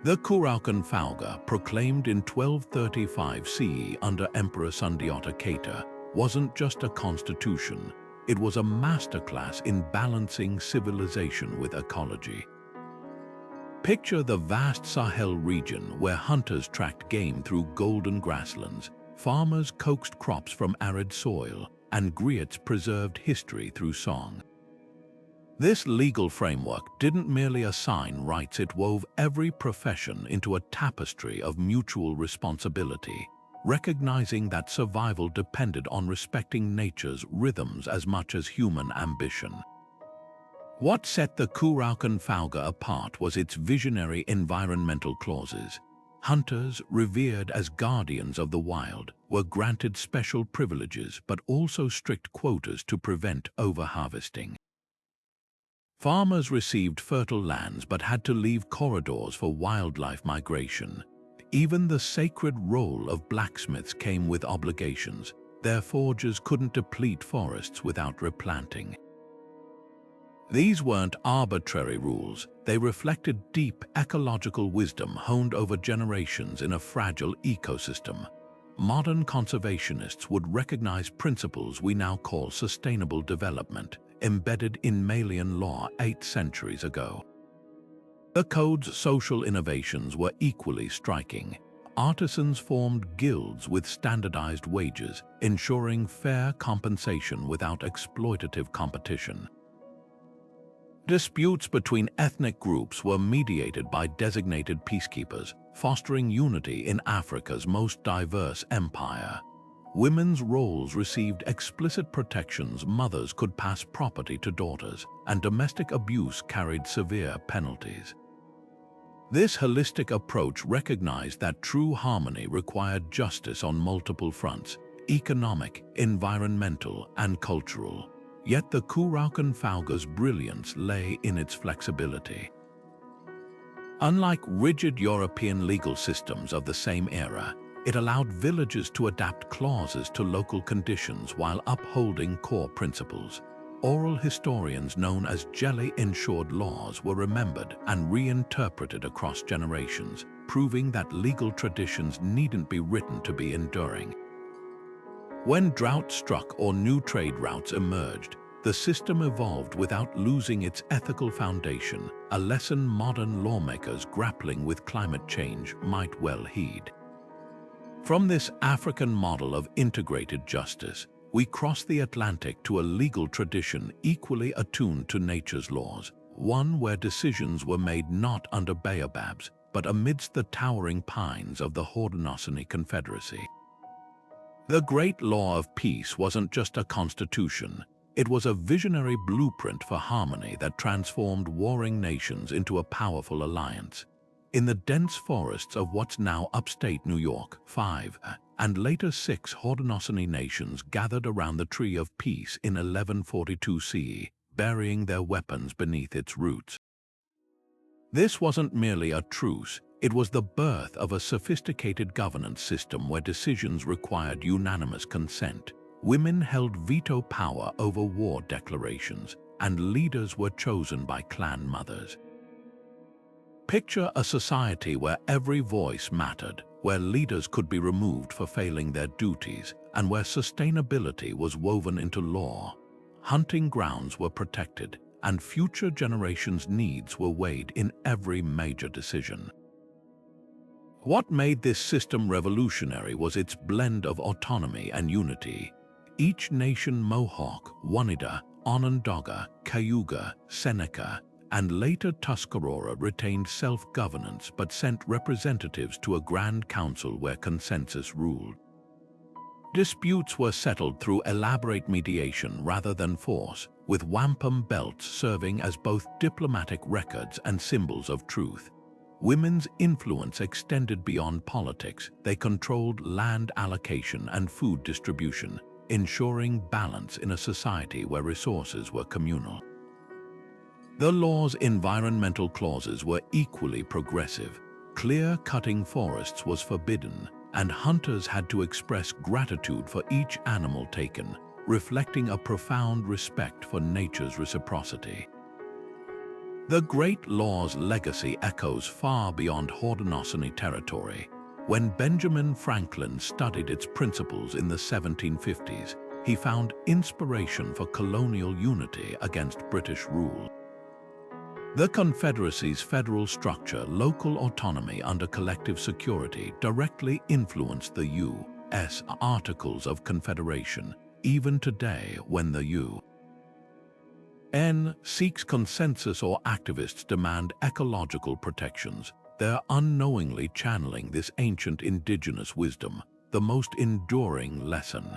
The Kuraukan Fauga, proclaimed in 1235 CE under Emperor Sundiata Keita, wasn't just a constitution, it was a masterclass in balancing civilization with ecology. Picture the vast Sahel region where hunters tracked game through golden grasslands, farmers coaxed crops from arid soil, and griots preserved history through song. This legal framework didn't merely assign rights, it wove every profession into a tapestry of mutual responsibility, recognizing that survival depended on respecting nature's rhythms as much as human ambition. What set the Kuraukenfauga apart was its visionary environmental clauses. Hunters, revered as guardians of the wild, were granted special privileges but also strict quotas to prevent overharvesting. Farmers received fertile lands but had to leave corridors for wildlife migration. Even the sacred role of blacksmiths came with obligations. Their forges couldn't deplete forests without replanting. These weren't arbitrary rules, they reflected deep ecological wisdom honed over generations in a fragile ecosystem. Modern conservationists would recognize principles we now call sustainable development, embedded in Malian law 8 centuries ago. The code's social innovations were equally striking. Artisans formed guilds with standardized wages, ensuring fair compensation without exploitative competition. Disputes between ethnic groups were mediated by designated peacekeepers, fostering unity in Africa's most diverse empire. Women's roles received explicit protections. Mothers could pass property to daughters, and domestic abuse carried severe penalties. This holistic approach recognized that true harmony required justice on multiple fronts: economic, environmental, and cultural. Yet the Kuraukenfauga's brilliance lay in its flexibility. Unlike rigid European legal systems of the same era, it allowed villages to adapt clauses to local conditions while upholding core principles. Oral historians known as jelly-ensured laws were remembered and reinterpreted across generations, proving that legal traditions needn't be written to be enduring. When drought struck or new trade routes emerged, the system evolved without losing its ethical foundation, a lesson modern lawmakers grappling with climate change might well heed. From this African model of integrated justice, we cross the Atlantic to a legal tradition equally attuned to nature's laws, one where decisions were made not under baobabs, but amidst the towering pines of the Haudenosaunee Confederacy. The Great Law of Peace wasn't just a constitution, it was a visionary blueprint for harmony that transformed warring nations into a powerful alliance. In the dense forests of what's now upstate New York, 5 and later 6 Haudenosaunee nations gathered around the Tree of Peace in 1142 CE, burying their weapons beneath its roots. This wasn't merely a truce, it was the birth of a sophisticated governance system where decisions required unanimous consent. Women held veto power over war declarations, and leaders were chosen by clan mothers. Picture a society where every voice mattered, where leaders could be removed for failing their duties, and where sustainability was woven into law. Hunting grounds were protected, and future generations' needs were weighed in every major decision. What made this system revolutionary was its blend of autonomy and unity. Each nation, Mohawk, Oneida, Onondaga, Cayuga, Seneca, and later Tuscarora, retained self-governance but sent representatives to a grand council where consensus ruled. Disputes were settled through elaborate mediation rather than force, with wampum belts serving as both diplomatic records and symbols of truth. Women's influence extended beyond politics. They controlled land allocation and food distribution, ensuring balance in a society where resources were communal. The law's environmental clauses were equally progressive. Clear-cutting forests was forbidden, and hunters had to express gratitude for each animal taken, reflecting a profound respect for nature's reciprocity. The Great Law's legacy echoes far beyond Haudenosaunee territory. When Benjamin Franklin studied its principles in the 1750s, he found inspiration for colonial unity against British rule. The Confederacy's federal structure, local autonomy under collective security, directly influenced the U.S. Articles of Confederation, even today when the U. N seeks consensus or activists demand ecological protections. They're unknowingly channeling this ancient indigenous wisdom, the most enduring lesson.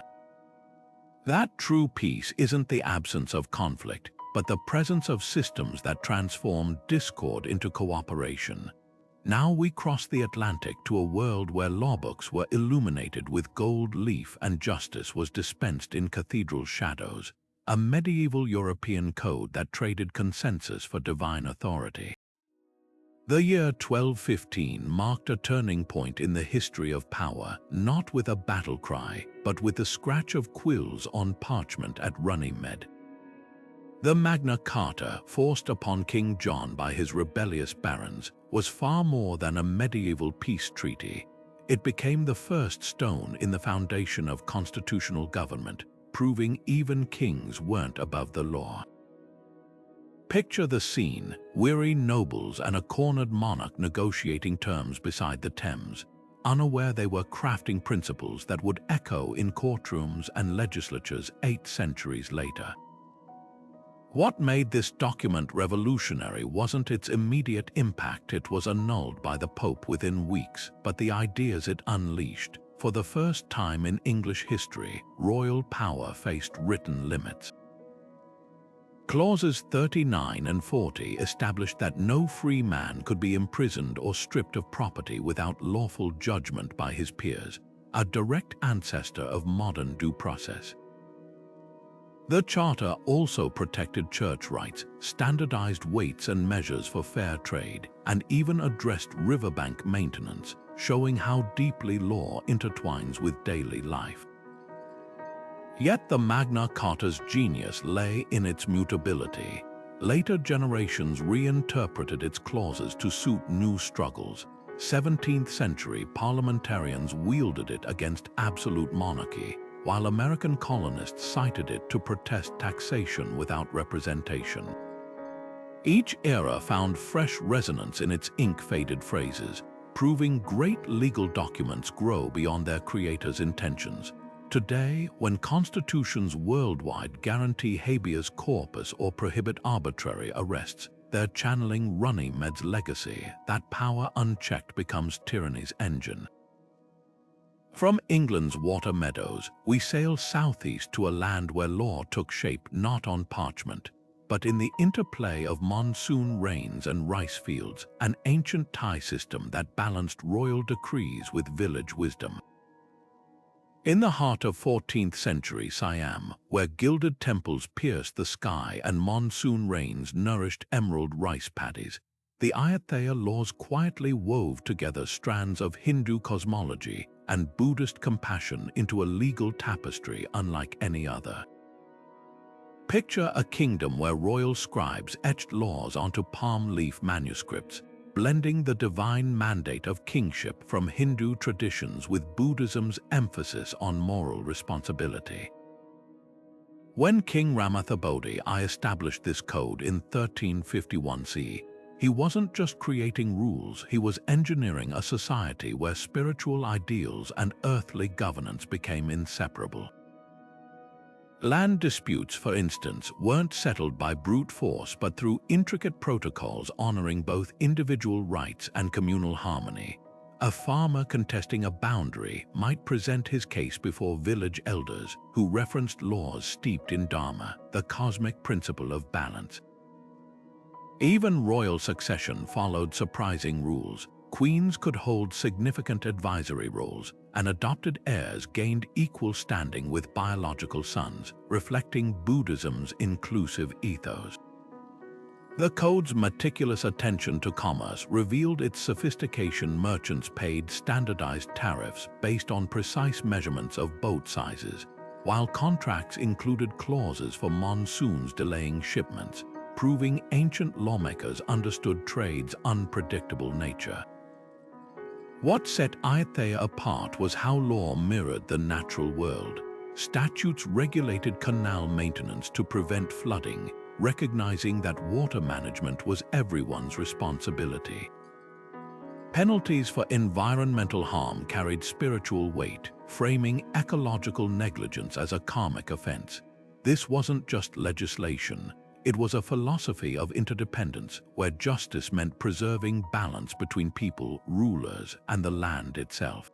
That true peace isn't the absence of conflict, but the presence of systems that transform discord into cooperation. Now we cross the Atlantic to a world where lawbooks were illuminated with gold leaf and justice was dispensed in cathedral shadows, a medieval European code that traded consensus for divine authority. The year 1215 marked a turning point in the history of power, not with a battle cry, but with the scratch of quills on parchment at Runnymede. The Magna Carta, forced upon King John by his rebellious barons, was far more than a medieval peace treaty. It became the first stone in the foundation of constitutional government, proving even kings weren't above the law. Picture the scene: weary nobles and a cornered monarch negotiating terms beside the Thames, unaware they were crafting principles that would echo in courtrooms and legislatures 8 centuries later. What made this document revolutionary wasn't its immediate impact. It was annulled by the Pope within weeks, but the ideas it unleashed. For the first time in English history, royal power faced written limits. Clauses 39 and 40 established that no free man could be imprisoned or stripped of property without lawful judgment by his peers, a direct ancestor of modern due process. The Charter also protected church rights, standardized weights and measures for fair trade, and even addressed riverbank maintenance, showing how deeply law intertwines with daily life. Yet the Magna Carta's genius lay in its mutability. Later generations reinterpreted its clauses to suit new struggles. 17th century parliamentarians wielded it against absolute monarchy, while American colonists cited it to protest taxation without representation. Each era found fresh resonance in its ink-faded phrases, proving great legal documents grow beyond their creators' intentions. Today, when constitutions worldwide guarantee habeas corpus or prohibit arbitrary arrests, they're channeling Runnymede's legacy. That power unchecked becomes tyranny's engine. From England's water meadows, we sail southeast to a land where law took shape not on parchment, but in the interplay of monsoon rains and rice fields, an ancient tie system that balanced royal decrees with village wisdom. In the heart of 14th century Siam, where gilded temples pierced the sky and monsoon rains nourished emerald rice paddies, the Ayutthaya laws quietly wove together strands of Hindu cosmology and Buddhist compassion into a legal tapestry unlike any other. Picture a kingdom where royal scribes etched laws onto palm leaf manuscripts, blending the divine mandate of kingship from Hindu traditions with Buddhism's emphasis on moral responsibility. When King Ramathabodhi I established this code in 1351 CE, he wasn't just creating rules, he was engineering a society where spiritual ideals and earthly governance became inseparable. Land disputes, for instance, weren't settled by brute force but through intricate protocols honoring both individual rights and communal harmony. A farmer contesting a boundary might present his case before village elders who referenced laws steeped in Dharma, the cosmic principle of balance. Even royal succession followed surprising rules. Queens could hold significant advisory roles, and adopted heirs gained equal standing with biological sons, reflecting Buddhism's inclusive ethos. The code's meticulous attention to commerce revealed its sophistication. Merchants paid standardized tariffs based on precise measurements of boat sizes, while contracts included clauses for monsoons delaying shipments, proving ancient lawmakers understood trade's unpredictable nature. What set Ayutthaya apart was how law mirrored the natural world. Statutes regulated canal maintenance to prevent flooding, recognizing that water management was everyone's responsibility. Penalties for environmental harm carried spiritual weight, framing ecological negligence as a karmic offense. This wasn't just legislation. It was a philosophy of interdependence where justice meant preserving balance between people, rulers, and the land itself.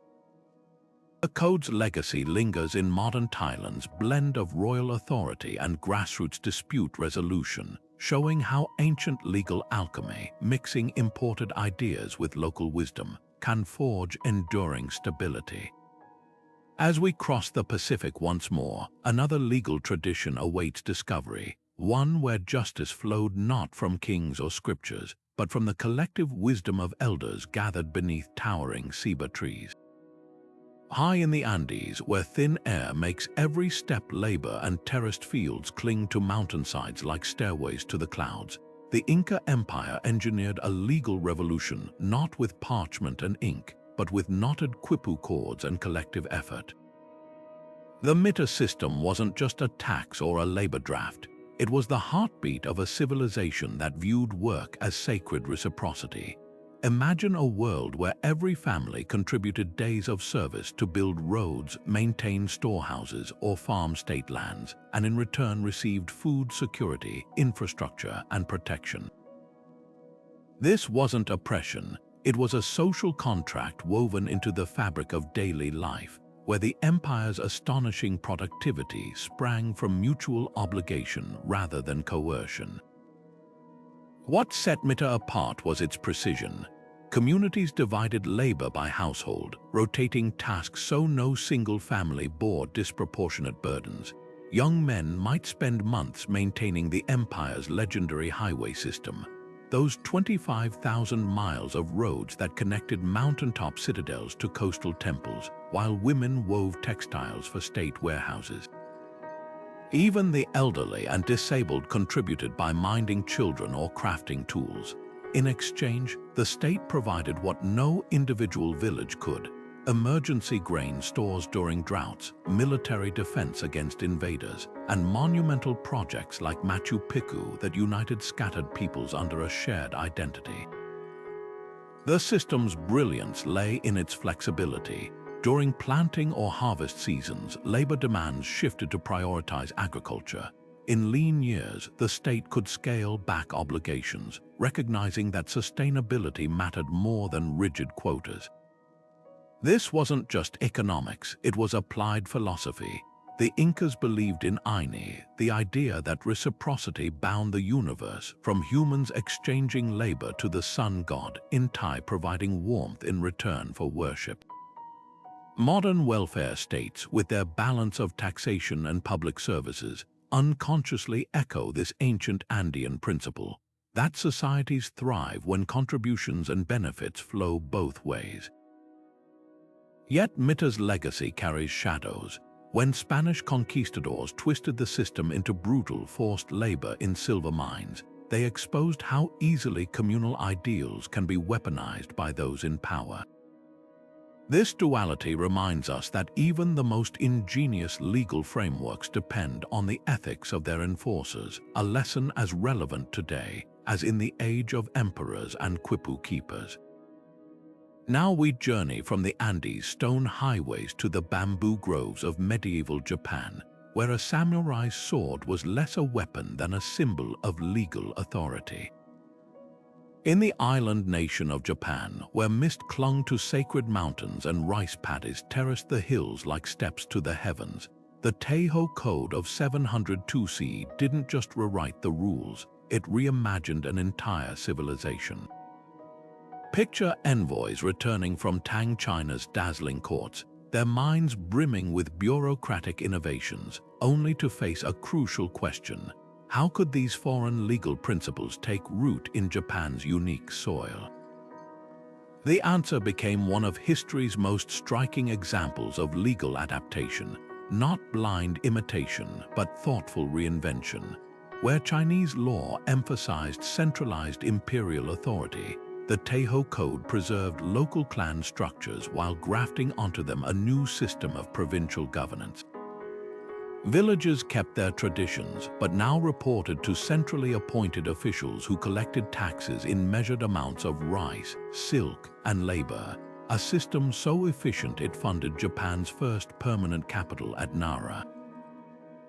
The code's legacy lingers in modern Thailand's blend of royal authority and grassroots dispute resolution, showing how ancient legal alchemy, mixing imported ideas with local wisdom, can forge enduring stability. As we cross the Pacific once more, another legal tradition awaits discovery, one where justice flowed not from kings or scriptures, but from the collective wisdom of elders gathered beneath towering ceiba trees. High in the Andes, where thin air makes every step labor and terraced fields cling to mountainsides like stairways to the clouds, the Inca Empire engineered a legal revolution not with parchment and ink, but with knotted quipu cords and collective effort. The mita system wasn't just a tax or a labor draft. It was the heartbeat of a civilization that viewed work as sacred reciprocity. Imagine a world where every family contributed days of service to build roads, maintain storehouses, or farm state lands, and in return received food security, infrastructure, and protection. This wasn't oppression, it was a social contract woven into the fabric of daily life, where the empire's astonishing productivity sprang from mutual obligation rather than coercion. What set mita apart was its precision. Communities divided labor by household, rotating tasks so no single family bore disproportionate burdens. Young men might spend months maintaining the empire's legendary highway system, those 25,000 miles of roads that connected mountaintop citadels to coastal temples, while women wove textiles for state warehouses. Even the elderly and disabled contributed by minding children or crafting tools. In exchange, the state provided what no individual village could: emergency grain stores during droughts, military defense against invaders, and monumental projects like Machu Picchu that united scattered peoples under a shared identity. The system's brilliance lay in its flexibility. During planting or harvest seasons, labor demands shifted to prioritize agriculture. In lean years, the state could scale back obligations, recognizing that sustainability mattered more than rigid quotas. This wasn't just economics, it was applied philosophy. The Incas believed in Aini, the idea that reciprocity bound the universe, from humans exchanging labor to the sun god, Intai providing warmth in return for worship. Modern welfare states, with their balance of taxation and public services, unconsciously echo this ancient Andean principle, that societies thrive when contributions and benefits flow both ways. Yet mita's legacy carries shadows. When Spanish conquistadors twisted the system into brutal forced labor in silver mines, they exposed how easily communal ideals can be weaponized by those in power. This duality reminds us that even the most ingenious legal frameworks depend on the ethics of their enforcers, a lesson as relevant today as in the age of emperors and quipu keepers. Now we journey from the Andes stone highways to the bamboo groves of medieval Japan, where a samurai's sword was less a weapon than a symbol of legal authority. In the island nation of Japan, where mist clung to sacred mountains and rice paddies terraced the hills like steps to the heavens, the Teiho Code of 702 CE didn't just rewrite the rules, it reimagined an entire civilization. Picture envoys returning from Tang China's dazzling courts, their minds brimming with bureaucratic innovations, only to face a crucial question: how could these foreign legal principles take root in Japan's unique soil? The answer became one of history's most striking examples of legal adaptation, not blind imitation, but thoughtful reinvention. Where Chinese law emphasized centralized imperial authority, the Teiho Code preserved local clan structures while grafting onto them a new system of provincial governance. Villages kept their traditions, but now reported to centrally appointed officials who collected taxes in measured amounts of rice, silk, and labor, a system so efficient it funded Japan's first permanent capital at Nara.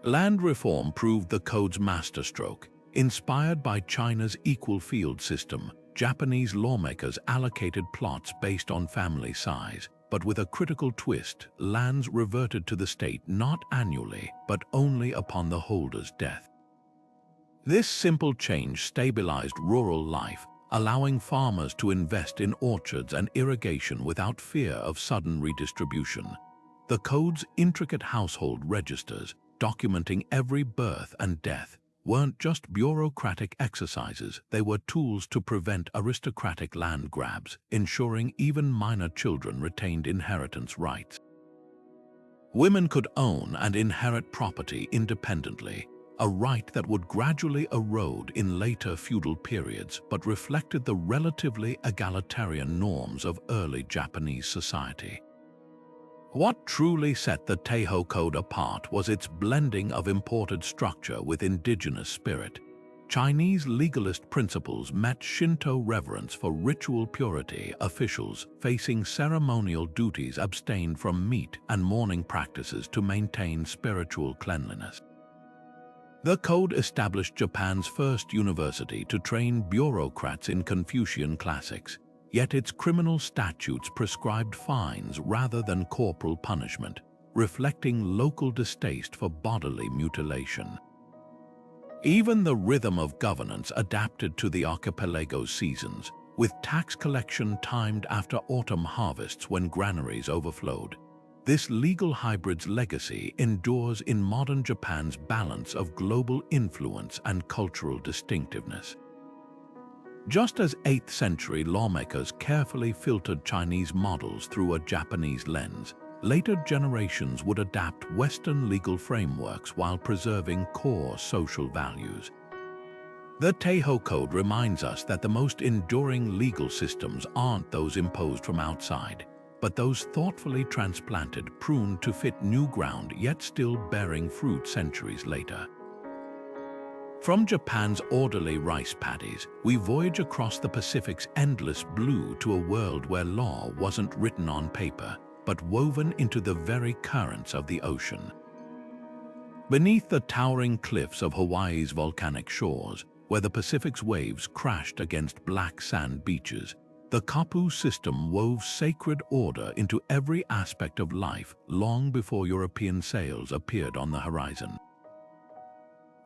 Land reform proved the code's masterstroke. Inspired by China's equal field system, Japanese lawmakers allocated plots based on family size, but with a critical twist, lands reverted to the state not annually, but only upon the holder's death. This simple change stabilized rural life, allowing farmers to invest in orchards and irrigation without fear of sudden redistribution. The code's intricate household registers, documenting every birth and death, weren't just bureaucratic exercises, they were tools to prevent aristocratic land grabs, ensuring even minor children retained inheritance rights. Women could own and inherit property independently, a right that would gradually erode in later feudal periods but reflected the relatively egalitarian norms of early Japanese society. What truly set the Teiho Code apart was its blending of imported structure with indigenous spirit. Chinese legalist principles met Shinto reverence for ritual purity. Officials facing ceremonial duties abstained from meat and mourning practices to maintain spiritual cleanliness. The code established Japan's first university to train bureaucrats in Confucian classics, yet its criminal statutes prescribed fines rather than corporal punishment, reflecting local distaste for bodily mutilation. Even the rhythm of governance adapted to the archipelago's seasons, with tax collection timed after autumn harvests when granaries overflowed. This legal hybrid's legacy endures in modern Japan's balance of global influence and cultural distinctiveness. Just as 8th century lawmakers carefully filtered Chinese models through a Japanese lens, later generations would adapt Western legal frameworks while preserving core social values. The Teiho Code reminds us that the most enduring legal systems aren't those imposed from outside, but those thoughtfully transplanted, pruned to fit new ground yet still bearing fruit centuries later. From Japan's orderly rice paddies, we voyage across the Pacific's endless blue to a world where law wasn't written on paper, but woven into the very currents of the ocean. Beneath the towering cliffs of Hawaii's volcanic shores, where the Pacific's waves crashed against black sand beaches, the Kapu system wove sacred order into every aspect of life long before European sails appeared on the horizon.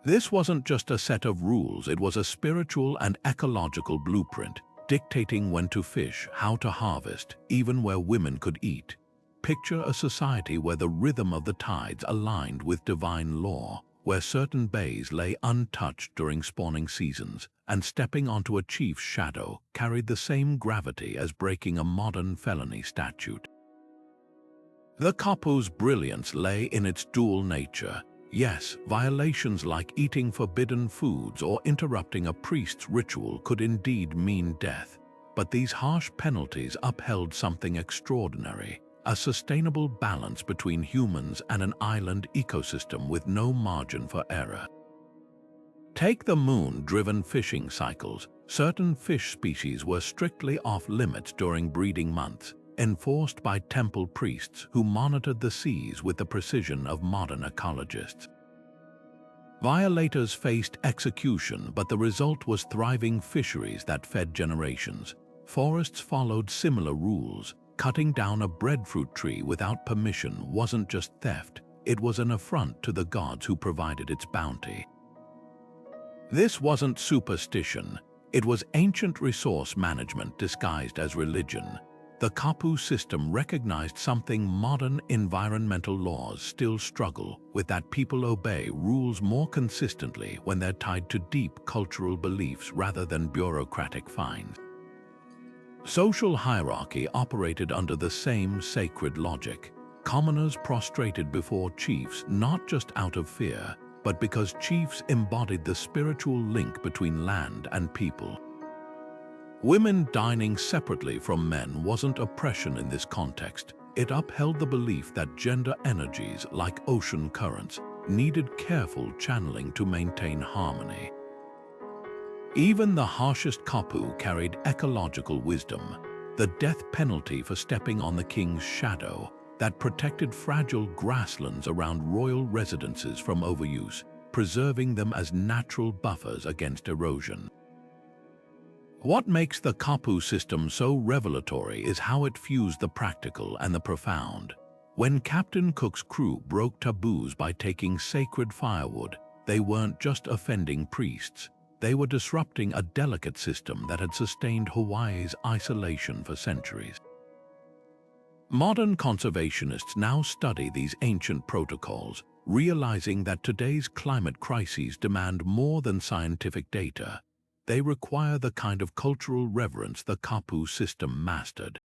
This wasn't just a set of rules, it was a spiritual and ecological blueprint, dictating when to fish, how to harvest, even where women could eat. Picture a society where the rhythm of the tides aligned with divine law, where certain bays lay untouched during spawning seasons, and stepping onto a chief's shadow carried the same gravity as breaking a modern felony statute. The Kapu's brilliance lay in its dual nature. Yes, violations like eating forbidden foods or interrupting a priest's ritual could indeed mean death, but these harsh penalties upheld something extraordinary, a sustainable balance between humans and an island ecosystem with no margin for error. Take the moon-driven fishing cycles. Certain fish species were strictly off-limits during breeding months, enforced by temple priests who monitored the seas with the precision of modern ecologists. Violators faced execution, but the result was thriving fisheries that fed generations. Forests followed similar rules. Cutting down a breadfruit tree without permission wasn't just theft, it was an affront to the gods who provided its bounty. This wasn't superstition, it was ancient resource management disguised as religion. The Kapu system recognized something modern environmental laws still struggle with, that people obey rules more consistently when they're tied to deep cultural beliefs rather than bureaucratic fines. Social hierarchy operated under the same sacred logic. Commoners prostrated before chiefs not just out of fear, but because chiefs embodied the spiritual link between land and people. Women dining separately from men wasn't oppression in this context. It upheld the belief that gender energies, like ocean currents, needed careful channeling to maintain harmony. Even the harshest Kapu carried ecological wisdom, the death penalty for stepping on the king's shadow that protected fragile grasslands around royal residences from overuse. preserving them as natural buffers against erosion. What makes the Kapu system so revelatory is how it fused the practical and the profound. When Captain Cook's crew broke taboos by taking sacred firewood, they weren't just offending priests. They were disrupting a delicate system that had sustained Hawaii's isolation for centuries. Modern conservationists now study these ancient protocols, realizing that today's climate crises demand more than scientific data. They require the kind of cultural reverence the Kapu system mastered.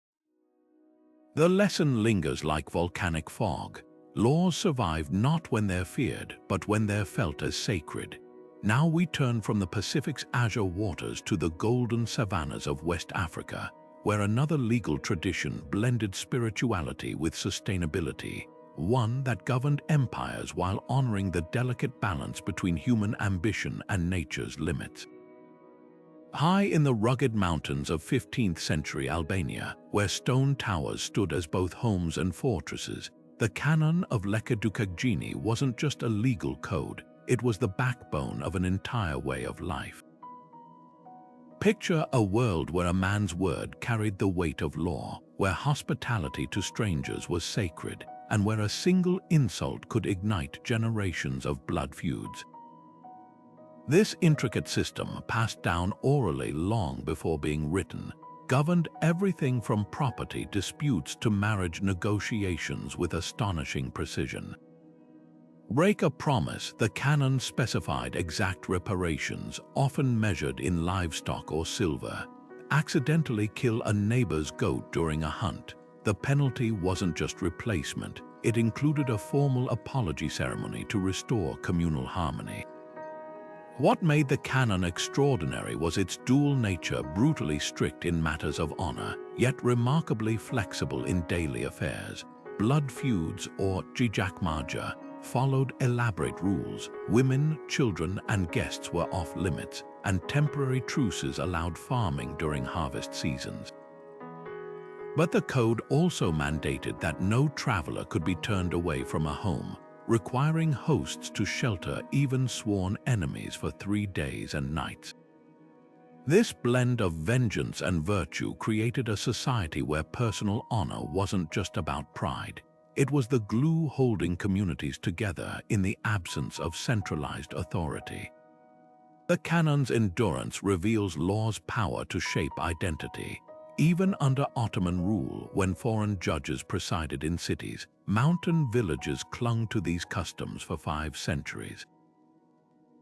The lesson lingers like volcanic fog. Laws survive not when they're feared, but when they're felt as sacred. Now we turn from the Pacific's azure waters to the golden savannas of West Africa, where another legal tradition blended spirituality with sustainability, one that governed empires while honoring the delicate balance between human ambition and nature's limits. High in the rugged mountains of 15th century Albania, where stone towers stood as both homes and fortresses, the canon of Lekadukagini wasn't just a legal code, it was the backbone of an entire way of life. Picture a world where a man's word carried the weight of law, where hospitality to strangers was sacred, and where a single insult could ignite generations of blood feuds. This intricate system, passed down orally long before being written, governed everything from property disputes to marriage negotiations with astonishing precision. Break a promise, the canon specified exact reparations, often measured in livestock or silver. Accidentally kill a neighbor's goat during a hunt. The penalty wasn't just replacement, it included a formal apology ceremony to restore communal harmony. What made the canon extraordinary was its dual nature, brutally strict in matters of honor, yet remarkably flexible in daily affairs. Blood feuds, or jijakmaja, followed elaborate rules. Women, children, and guests were off limits, and temporary truces allowed farming during harvest seasons. But the code also mandated that no traveler could be turned away from a home, requiring hosts to shelter even sworn enemies for 3 days and nights. This blend of vengeance and virtue created a society where personal honor wasn't just about pride. It was the glue holding communities together in the absence of centralized authority. The canon's endurance reveals law's power to shape identity. Even under Ottoman rule, when foreign judges presided in cities, mountain villages clung to these customs for 5 centuries.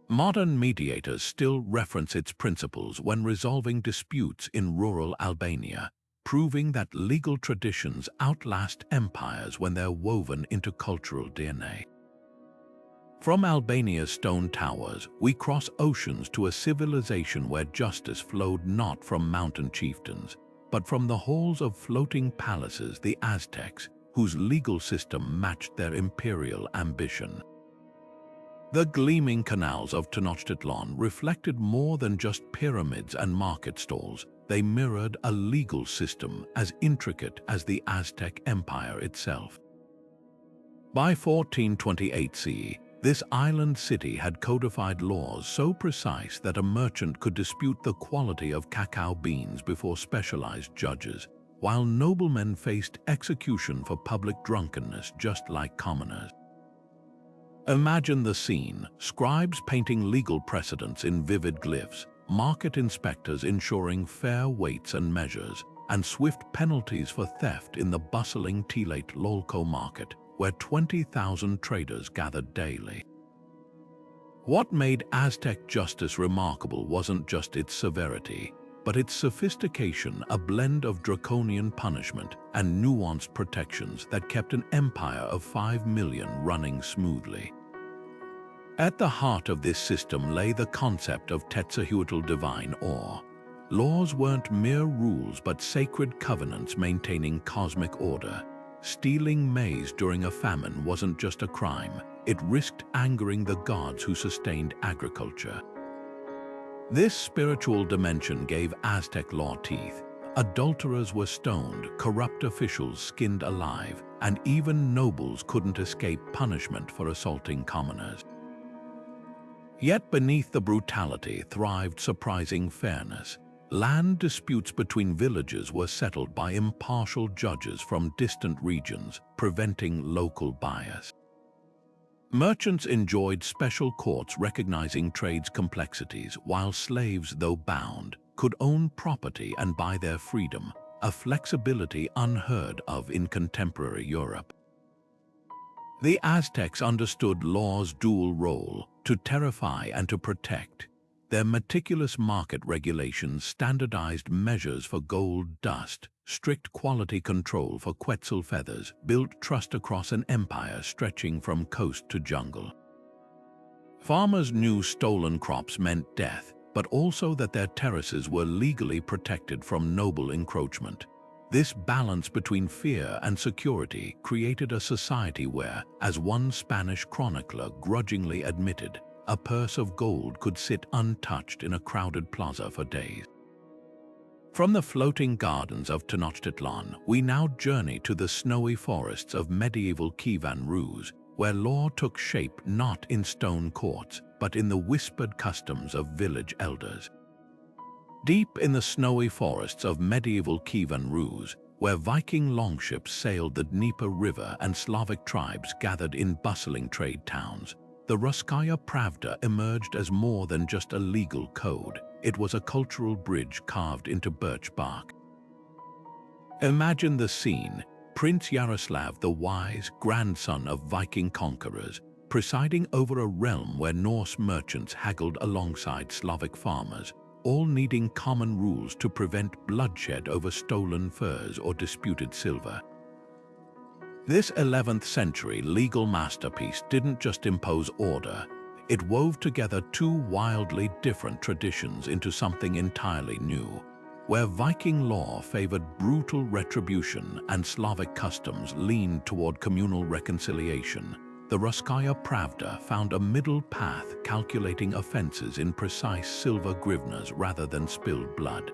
Modern mediators still reference its principles when resolving disputes in rural Albania, proving that legal traditions outlast empires when they're woven into cultural DNA. From Albania's stone towers, we cross oceans to a civilization where justice flowed not from mountain chieftains, but from the halls of floating palaces, the Aztecs, whose legal system matched their imperial ambition. The gleaming canals of Tenochtitlan reflected more than just pyramids and market stalls. They mirrored a legal system as intricate as the Aztec Empire itself. By 1428 CE, this island city had codified laws so precise that a merchant could dispute the quality of cacao beans before specialized judges, while noblemen faced execution for public drunkenness just like commoners. Imagine the scene: scribes painting legal precedents in vivid glyphs, market inspectors ensuring fair weights and measures, and swift penalties for theft in the bustling Tillate Lolko market, where 20,000 traders gathered daily. What made Aztec justice remarkable wasn't just its severity, but its sophistication, a blend of draconian punishment and nuanced protections that kept an empire of 5 million running smoothly. At the heart of this system lay the concept of Tetsahuatl divine awe. Laws weren't mere rules but sacred covenants maintaining cosmic order. Stealing maize during a famine wasn't just a crime, it risked angering the gods who sustained agriculture. This spiritual dimension gave Aztec law teeth. Adulterers were stoned, corrupt officials skinned alive, and even nobles couldn't escape punishment for assaulting commoners. Yet beneath the brutality thrived surprising fairness. Land disputes between villages were settled by impartial judges from distant regions, preventing local bias. Merchants enjoyed special courts recognizing trade's complexities, while slaves, though bound, could own property and buy their freedom, a flexibility unheard of in contemporary Europe. The Aztecs understood law's dual role, to terrify and to protect. Their meticulous market regulations standardized measures for gold dust, strict quality control for quetzal feathers, built trust across an empire stretching from coast to jungle. Farmers knew stolen crops meant death, but also that their terraces were legally protected from noble encroachment. This balance between fear and security created a society where, as one Spanish chronicler grudgingly admitted, a purse of gold could sit untouched in a crowded plaza for days. From the floating gardens of Tenochtitlan, we now journey to the snowy forests of medieval Kievan Rus, where law took shape not in stone courts, but in the whispered customs of village elders. Deep in the snowy forests of medieval Kievan Rus, where Viking longships sailed the Dnieper River and Slavic tribes gathered in bustling trade towns, the Russkaya Pravda emerged as more than just a legal code. It was a cultural bridge carved into birch bark. Imagine the scene: Prince Yaroslav the Wise, grandson of Viking conquerors, presiding over a realm where Norse merchants haggled alongside Slavic farmers, all needing common rules to prevent bloodshed over stolen furs or disputed silver. This 11th century legal masterpiece didn't just impose order, it wove together two wildly different traditions into something entirely new. Where Viking law favored brutal retribution and Slavic customs leaned toward communal reconciliation, the Russkaya Pravda found a middle path, calculating offenses in precise silver grivnas rather than spilled blood.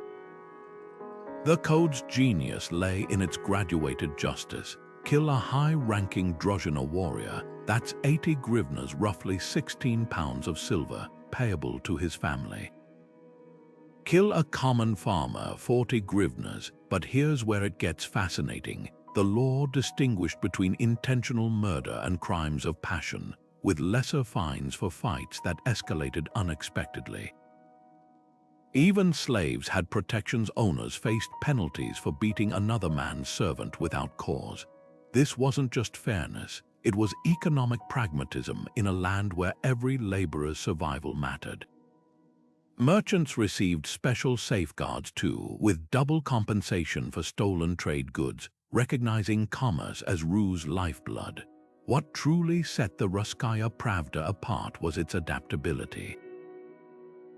The code's genius lay in its graduated justice. Kill a high-ranking Draconian warrior, that's 80 grivnas, roughly 16 pounds of silver, payable to his family. Kill a common farmer, 40 grivnas, but here's where it gets fascinating. The law distinguished between intentional murder and crimes of passion, with lesser fines for fights that escalated unexpectedly. Even slaves had protections. Owners faced penalties for beating another man's servant without cause. This wasn't just fairness, it was economic pragmatism in a land where every laborer's survival mattered. Merchants received special safeguards too, with double compensation for stolen trade goods, recognizing commerce as Rus' lifeblood. What truly set the Russkaya Pravda apart was its adaptability.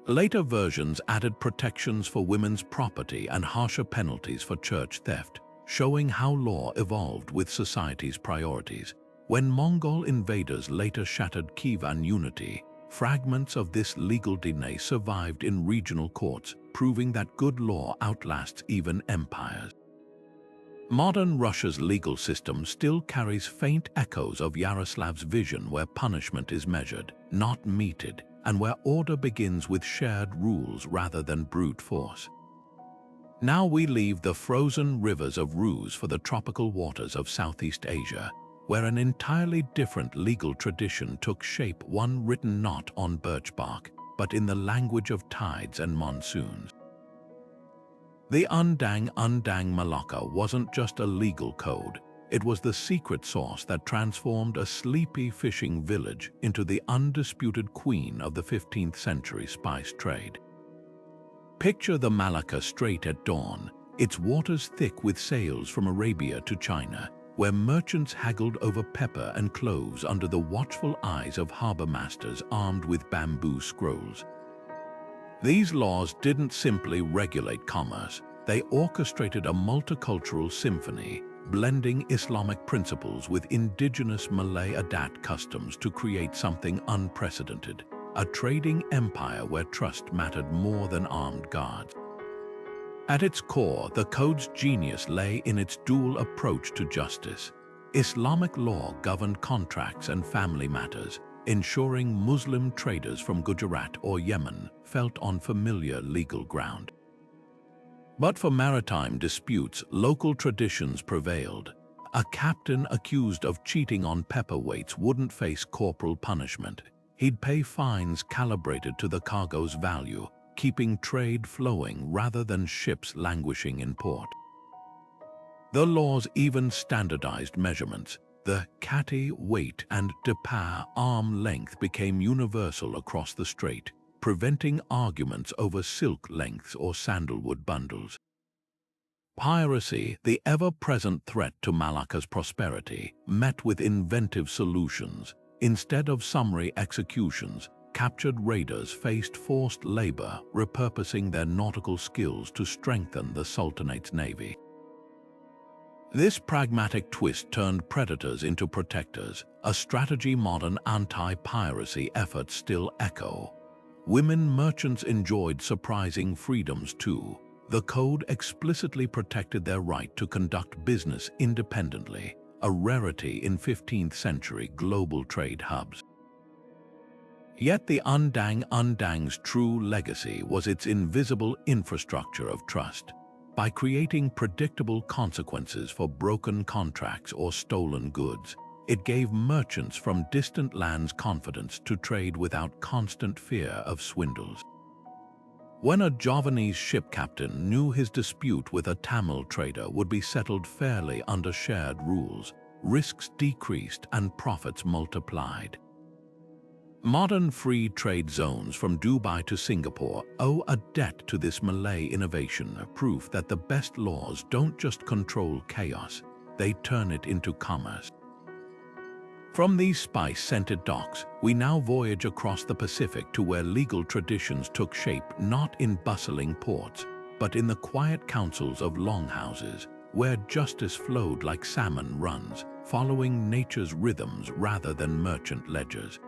Later versions added protections for women's property and harsher penalties for church theft, showing how law evolved with society's priorities. When Mongol invaders later shattered Kievan unity, fragments of this legal DNA survived in regional courts, proving that good law outlasts even empires. Modern Russia's legal system still carries faint echoes of Yaroslav's vision, where punishment is measured, not meted, and where order begins with shared rules rather than brute force. Now we leave the frozen rivers of Rus for the tropical waters of Southeast Asia, where an entirely different legal tradition took shape, one written not on birch bark, but in the language of tides and monsoons. The Undang Malacca wasn't just a legal code, it was the secret sauce that transformed a sleepy fishing village into the undisputed queen of the 15th century spice trade. Picture the Malacca Strait at dawn, its waters thick with sails from Arabia to China, where merchants haggled over pepper and cloves under the watchful eyes of harbor masters armed with bamboo scrolls. These laws didn't simply regulate commerce, they orchestrated a multicultural symphony, blending Islamic principles with indigenous Malay Adat customs to create something unprecedented. A trading empire where trust mattered more than armed guards. At its core, the code's genius lay in its dual approach to justice. Islamic law governed contracts and family matters, ensuring Muslim traders from Gujarat or Yemen felt on familiar legal ground. But for maritime disputes, local traditions prevailed. A captain accused of cheating on pepperweights wouldn't face corporal punishment. He'd pay fines calibrated to the cargo's value, keeping trade flowing rather than ships languishing in port. The laws even standardized measurements. The kati weight and depar arm length became universal across the strait, preventing arguments over silk lengths or sandalwood bundles. Piracy, the ever-present threat to Malacca's prosperity, met with inventive solutions. Instead of summary executions, captured raiders faced forced labor, repurposing their nautical skills to strengthen the Sultanate's navy. This pragmatic twist turned predators into protectors, a strategy modern anti-piracy efforts still echo. Women merchants enjoyed surprising freedoms too. The code explicitly protected their right to conduct business independently, a rarity in 15th century global trade hubs. Yet the Undang's true legacy was its invisible infrastructure of trust. By creating predictable consequences for broken contracts or stolen goods, it gave merchants from distant lands confidence to trade without constant fear of swindles. When a Javanese ship captain knew his dispute with a Tamil trader would be settled fairly under shared rules, risks decreased and profits multiplied. Modern free trade zones from Dubai to Singapore owe a debt to this Malay innovation, proof that the best laws don't just control chaos, they turn it into commerce. From these spice-scented docks, we now voyage across the Pacific to where legal traditions took shape not in bustling ports, but in the quiet councils of longhouses, where justice flowed like salmon runs, following nature's rhythms rather than merchant ledgers.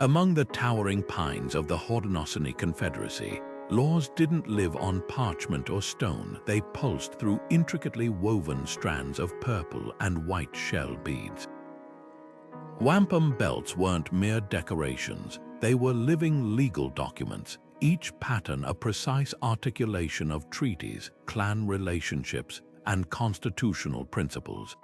Among the towering pines of the Haudenosaunee Confederacy, laws didn't live on parchment or stone, they pulsed through intricately woven strands of purple and white shell beads. Wampum belts weren't mere decorations, they were living legal documents, each pattern a precise articulation of treaties, clan relationships, and constitutional principles.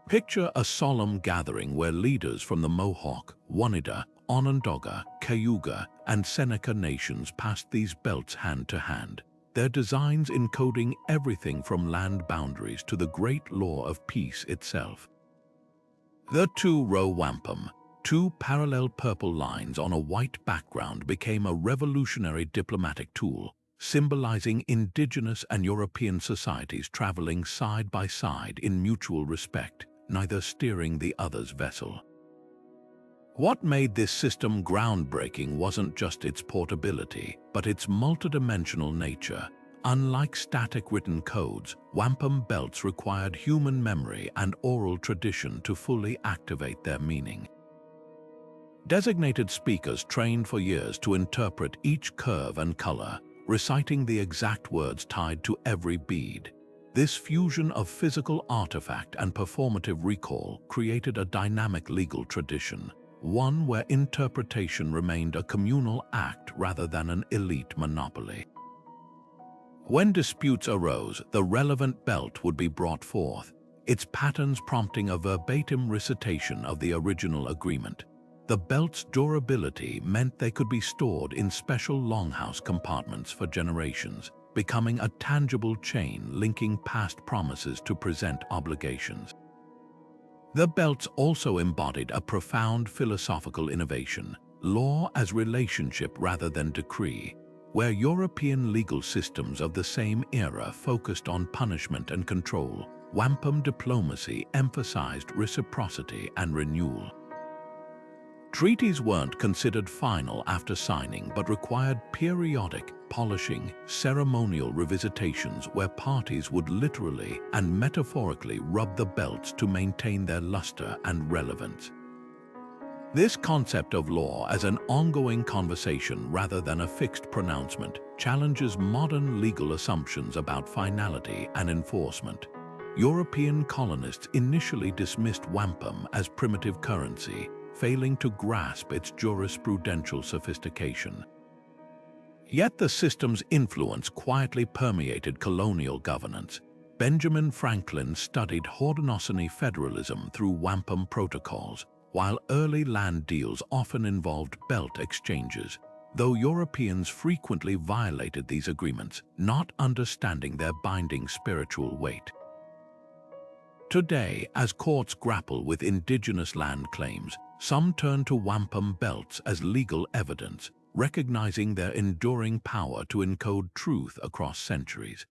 Picture a solemn gathering where leaders from the Mohawk, Oneida, Onondaga, Cayuga, and Seneca nations passed these belts hand to hand, their designs encoding everything from land boundaries to the great law of peace itself. The two-row wampum, two parallel purple lines on a white background, became a revolutionary diplomatic tool, symbolizing indigenous and European societies traveling side by side in mutual respect, neither steering the other's vessel. What made this system groundbreaking wasn't just its portability, but its multidimensional nature. Unlike static written codes, wampum belts required human memory and oral tradition to fully activate their meaning. Designated speakers trained for years to interpret each curve and color, reciting the exact words tied to every bead. This fusion of physical artifact and performative recall created a dynamic legal tradition, one where interpretation remained a communal act rather than an elite monopoly. When disputes arose, the relevant belt would be brought forth, its patterns prompting a verbatim recitation of the original agreement. The belt's durability meant they could be stored in special longhouse compartments for generations, becoming a tangible chain linking past promises to present obligations. The belts also embodied a profound philosophical innovation, law as relationship rather than decree, where European legal systems of the same era focused on punishment and control. Wampum diplomacy emphasized reciprocity and renewal. Treaties weren't considered final after signing but required periodic, polishing, ceremonial revisitations where parties would literally and metaphorically rub the belts to maintain their luster and relevance. This concept of law as an ongoing conversation rather than a fixed pronouncement challenges modern legal assumptions about finality and enforcement. European colonists initially dismissed wampum as primitive currency, failing to grasp its jurisprudential sophistication. Yet the system's influence quietly permeated colonial governance. Benjamin Franklin studied Haudenosaunee federalism through wampum protocols, while early land deals often involved belt exchanges, though Europeans frequently violated these agreements, not understanding their binding spiritual weight. Today, as courts grapple with indigenous land claims, some turn to wampum belts as legal evidence, recognizing their enduring power to encode truth across centuries.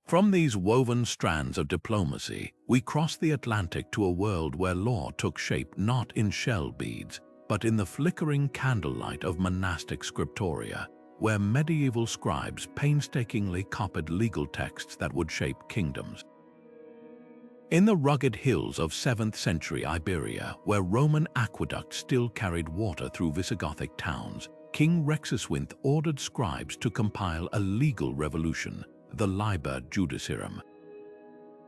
From these woven strands of diplomacy, we cross the Atlantic to a world where law took shape not in shell beads, but in the flickering candlelight of monastic scriptoria, where medieval scribes painstakingly copied legal texts that would shape kingdoms. In the rugged hills of 7th century Iberia, where Roman aqueducts still carried water through Visigothic towns, King Rexiswinth ordered scribes to compile a legal revolution, the Liber Judiciarum.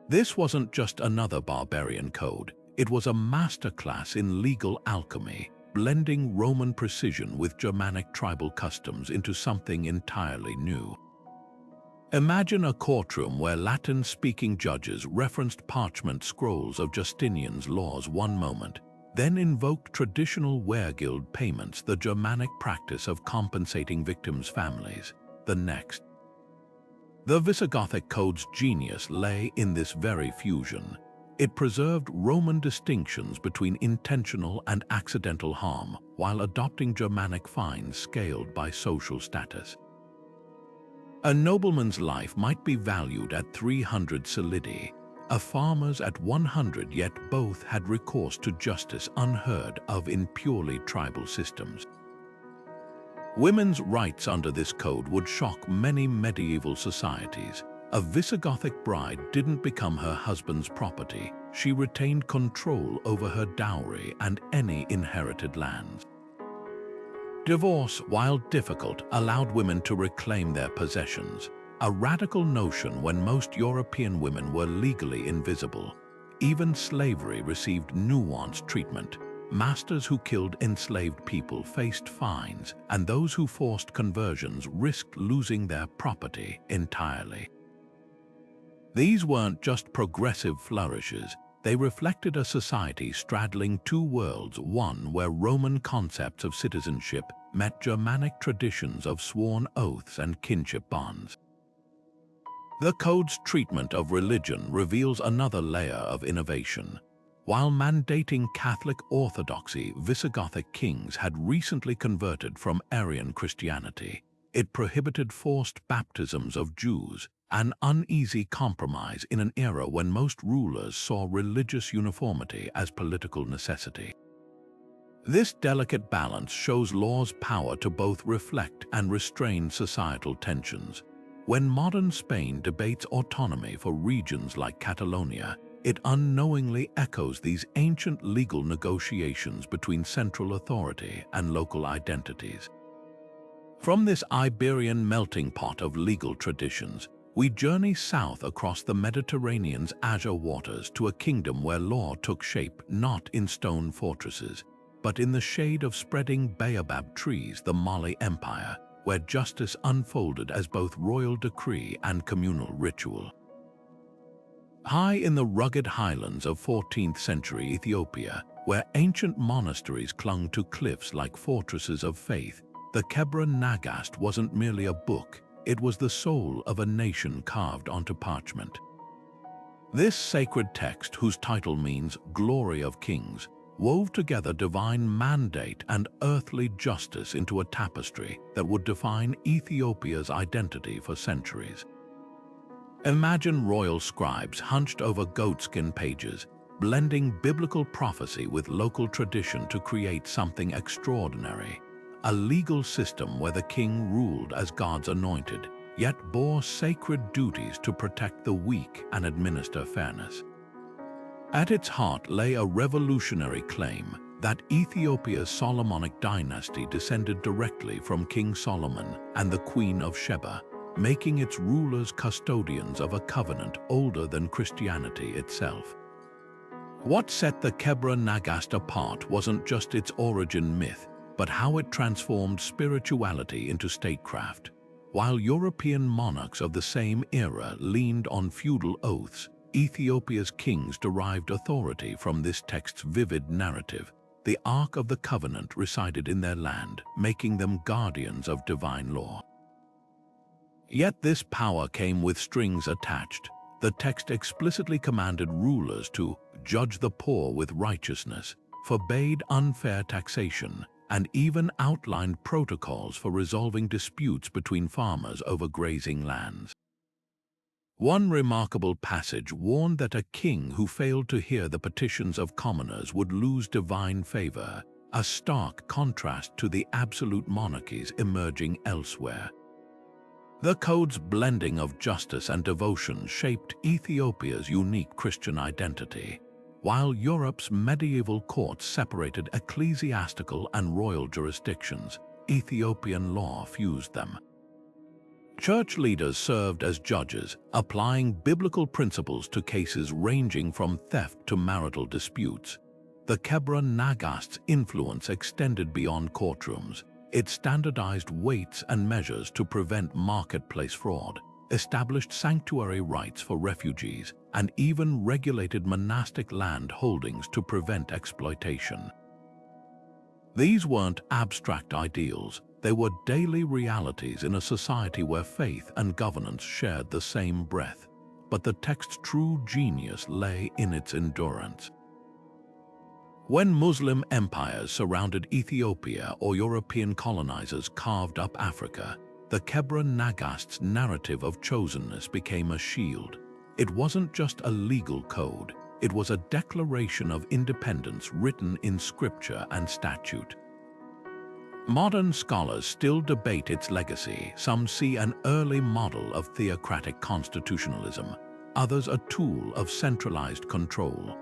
This wasn't just another barbarian code, it was a masterclass in legal alchemy, blending Roman precision with Germanic tribal customs into something entirely new. Imagine a courtroom where Latin-speaking judges referenced parchment scrolls of Justinian's laws one moment, then invoked traditional weregild payments, the Germanic practice of compensating victims' families, the next. The Visigothic code's genius lay in this very fusion. It preserved Roman distinctions between intentional and accidental harm, while adopting Germanic fines scaled by social status. A nobleman's life might be valued at 300 solidi, a farmer's at 100, yet both had recourse to justice unheard of in purely tribal systems. Women's rights under this code would shock many medieval societies. A Visigothic bride didn't become her husband's property, she retained control over her dowry and any inherited lands. Divorce, while difficult, allowed women to reclaim their possessions, a radical notion when most European women were legally invisible. Even slavery received nuanced treatment. Masters who killed enslaved people faced fines, and those who forced conversions risked losing their property entirely. These weren't just progressive flourishes. They reflected a society straddling two worlds, one where Roman concepts of citizenship met Germanic traditions of sworn oaths and kinship bonds. The code's treatment of religion reveals another layer of innovation. While mandating Catholic orthodoxy, Visigothic kings had recently converted from Arian Christianity. It prohibited forced baptisms of Jews, an uneasy compromise in an era when most rulers saw religious uniformity as political necessity. This delicate balance shows law's power to both reflect and restrain societal tensions. When modern Spain debates autonomy for regions like Catalonia, it unknowingly echoes these ancient legal negotiations between central authority and local identities. From this Iberian melting pot of legal traditions, we journey south across the Mediterranean's azure waters to a kingdom where law took shape not in stone fortresses, but in the shade of spreading baobab trees, the Mali Empire, where justice unfolded as both royal decree and communal ritual. High in the rugged highlands of 14th century Ethiopia, where ancient monasteries clung to cliffs like fortresses of faith, the Kebra Nagast wasn't merely a book, it was the soul of a nation carved onto parchment. This sacred text, whose title means Glory of Kings, wove together divine mandate and earthly justice into a tapestry that would define Ethiopia's identity for centuries. Imagine royal scribes hunched over goatskin pages, blending biblical prophecy with local tradition to create something extraordinary. A legal system where the king ruled as God's anointed, yet bore sacred duties to protect the weak and administer fairness. At its heart lay a revolutionary claim that Ethiopia's Solomonic dynasty descended directly from King Solomon and the Queen of Sheba, making its rulers custodians of a covenant older than Christianity itself. What set the Kebra Nagast apart wasn't just its origin myth, but how it transformed spirituality into statecraft. While European monarchs of the same era leaned on feudal oaths, Ethiopia's kings derived authority from this text's vivid narrative. The Ark of the Covenant resided in their land, making them guardians of divine law. Yet this power came with strings attached. The text explicitly commanded rulers to judge the poor with righteousness, forbade unfair taxation, and even outlined protocols for resolving disputes between farmers over grazing lands. One remarkable passage warned that a king who failed to hear the petitions of commoners would lose divine favor, a stark contrast to the absolute monarchies emerging elsewhere. The code's blending of justice and devotion shaped Ethiopia's unique Christian identity, while Europe's medieval courts separated ecclesiastical and royal jurisdictions. Ethiopian law fused them. Church leaders served as judges, applying biblical principles to cases ranging from theft to marital disputes. The Kebra Nagast's influence extended beyond courtrooms. It standardized weights and measures to prevent marketplace fraud, established sanctuary rights for refugees, and even regulated monastic land holdings to prevent exploitation. These weren't abstract ideals. They were daily realities in a society where faith and governance shared the same breath. But the text's true genius lay in its endurance. When Muslim empires surrounded Ethiopia or European colonizers carved up Africa, the Kebra Nagast's narrative of chosenness became a shield. It wasn't just a legal code, it was a declaration of independence written in scripture and statute. Modern scholars still debate its legacy. Some see an early model of theocratic constitutionalism, others a tool of centralized control.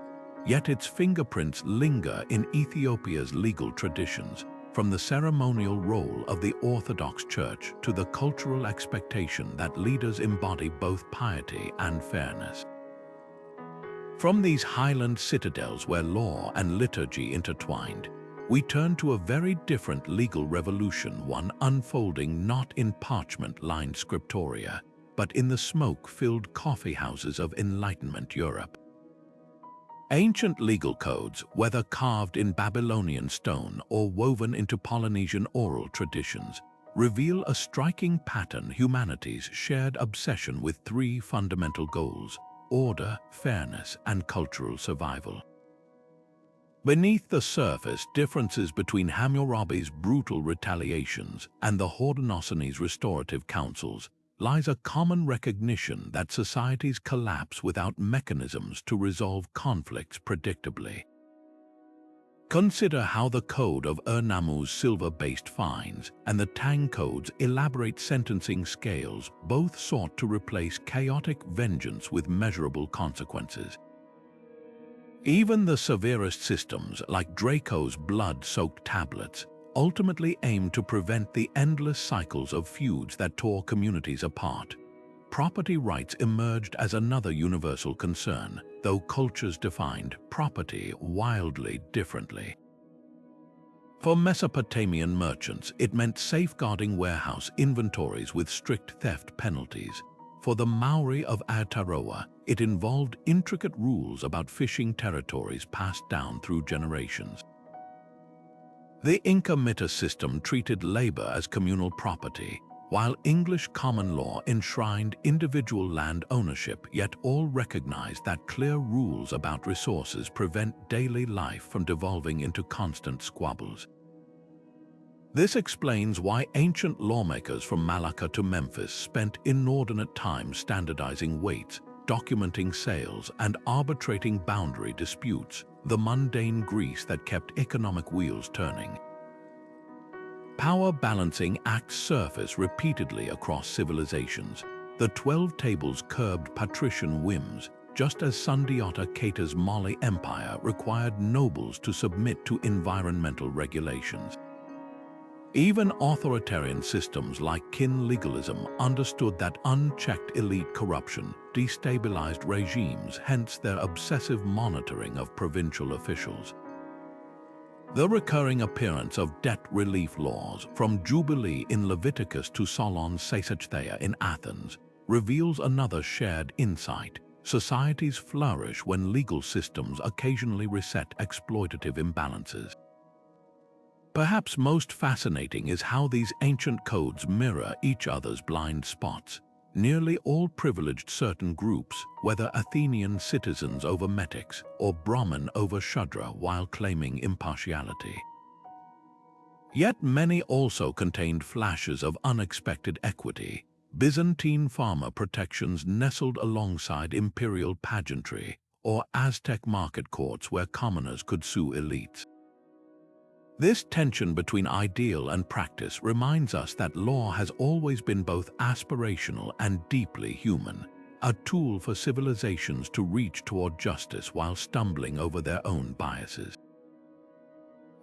Yet its fingerprints linger in Ethiopia's legal traditions, from the ceremonial role of the Orthodox Church to the cultural expectation that leaders embody both piety and fairness. From these highland citadels where law and liturgy intertwined, we turn to a very different legal revolution, one unfolding not in parchment-lined scriptoria, but in the smoke-filled coffeehouses of Enlightenment Europe. Ancient legal codes, whether carved in Babylonian stone or woven into Polynesian oral traditions, reveal a striking pattern: humanity's shared obsession with three fundamental goals: order, fairness, and cultural survival. Beneath the surface, differences between Hammurabi's brutal retaliations and the Haudenosaunee restorative councils lies a common recognition that societies collapse without mechanisms to resolve conflicts predictably. Consider how the code of Ur-Nammu's silver-based fines and the Tang Code's elaborate sentencing scales both sought to replace chaotic vengeance with measurable consequences. Even the severest systems, like Draco's blood-soaked tablets, ultimately aimed to prevent the endless cycles of feuds that tore communities apart. Property rights emerged as another universal concern, though cultures defined property wildly differently. For Mesopotamian merchants, it meant safeguarding warehouse inventories with strict theft penalties. For the Maori of Aotearoa, it involved intricate rules about fishing territories passed down through generations. The Inca Mita system treated labor as communal property, while English common law enshrined individual land ownership, yet all recognized that clear rules about resources prevent daily life from devolving into constant squabbles. This explains why ancient lawmakers from Malacca to Memphis spent inordinate time standardizing weights, documenting sales, and arbitrating boundary disputes, the mundane grease that kept economic wheels turning. Power balancing acts surface repeatedly across civilizations. The 12 Tables curbed patrician whims, just as Sundiata Keita's Mali Empire required nobles to submit to environmental regulations. Even authoritarian systems like kin legalism understood that unchecked elite corruption destabilized regimes, hence their obsessive monitoring of provincial officials. The recurring appearance of debt relief laws, from Jubilee in Leviticus to Solon's Seisachtheia in Athens, reveals another shared insight. Societies flourish when legal systems occasionally reset exploitative imbalances. Perhaps most fascinating is how these ancient codes mirror each other's blind spots. Nearly all privileged certain groups, whether Athenian citizens over metics or Brahmin over Shudra, while claiming impartiality. Yet many also contained flashes of unexpected equity. Byzantine farmer protections nestled alongside imperial pageantry, or Aztec market courts where commoners could sue elites. This tension between ideal and practice reminds us that law has always been both aspirational and deeply human, a tool for civilizations to reach toward justice while stumbling over their own biases.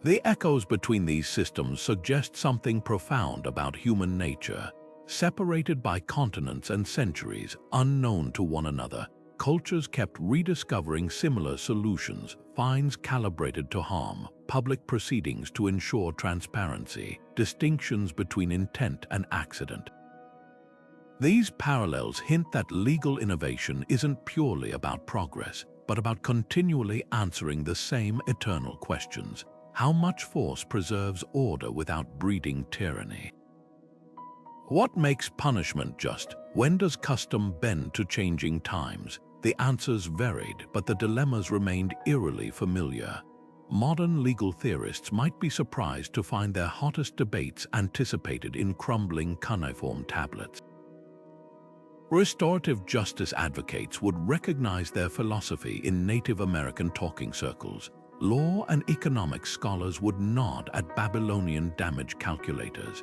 The echoes between these systems suggest something profound about human nature. Separated by continents and centuries, unknown to one another, cultures kept rediscovering similar solutions: fines calibrated to harm, public proceedings to ensure transparency, distinctions between intent and accident. These parallels hint that legal innovation isn't purely about progress, but about continually answering the same eternal questions: how much force preserves order without breeding tyranny? What makes punishment just? When does custom bend to changing times? The answers varied, but the dilemmas remained eerily familiar. Modern legal theorists might be surprised to find their hottest debates anticipated in crumbling cuneiform tablets. Restorative justice advocates would recognize their philosophy in Native American talking circles. Law and economics scholars would nod at Babylonian damage calculators.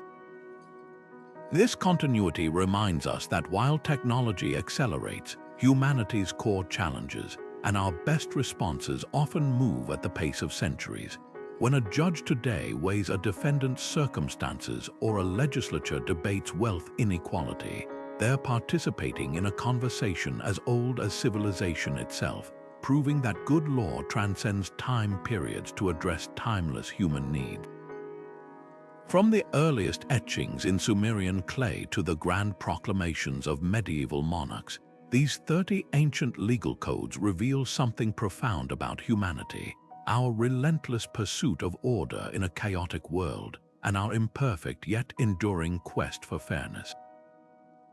This continuity reminds us that while technology accelerates, humanity's core challenges and our best responses often move at the pace of centuries. When a judge today weighs a defendant's circumstances or a legislature debates wealth inequality, they're participating in a conversation as old as civilization itself, proving that good law transcends time periods to address timeless human needs. From the earliest etchings in Sumerian clay to the grand proclamations of medieval monarchs, these 30 ancient legal codes reveal something profound about humanity: our relentless pursuit of order in a chaotic world, and our imperfect yet enduring quest for fairness.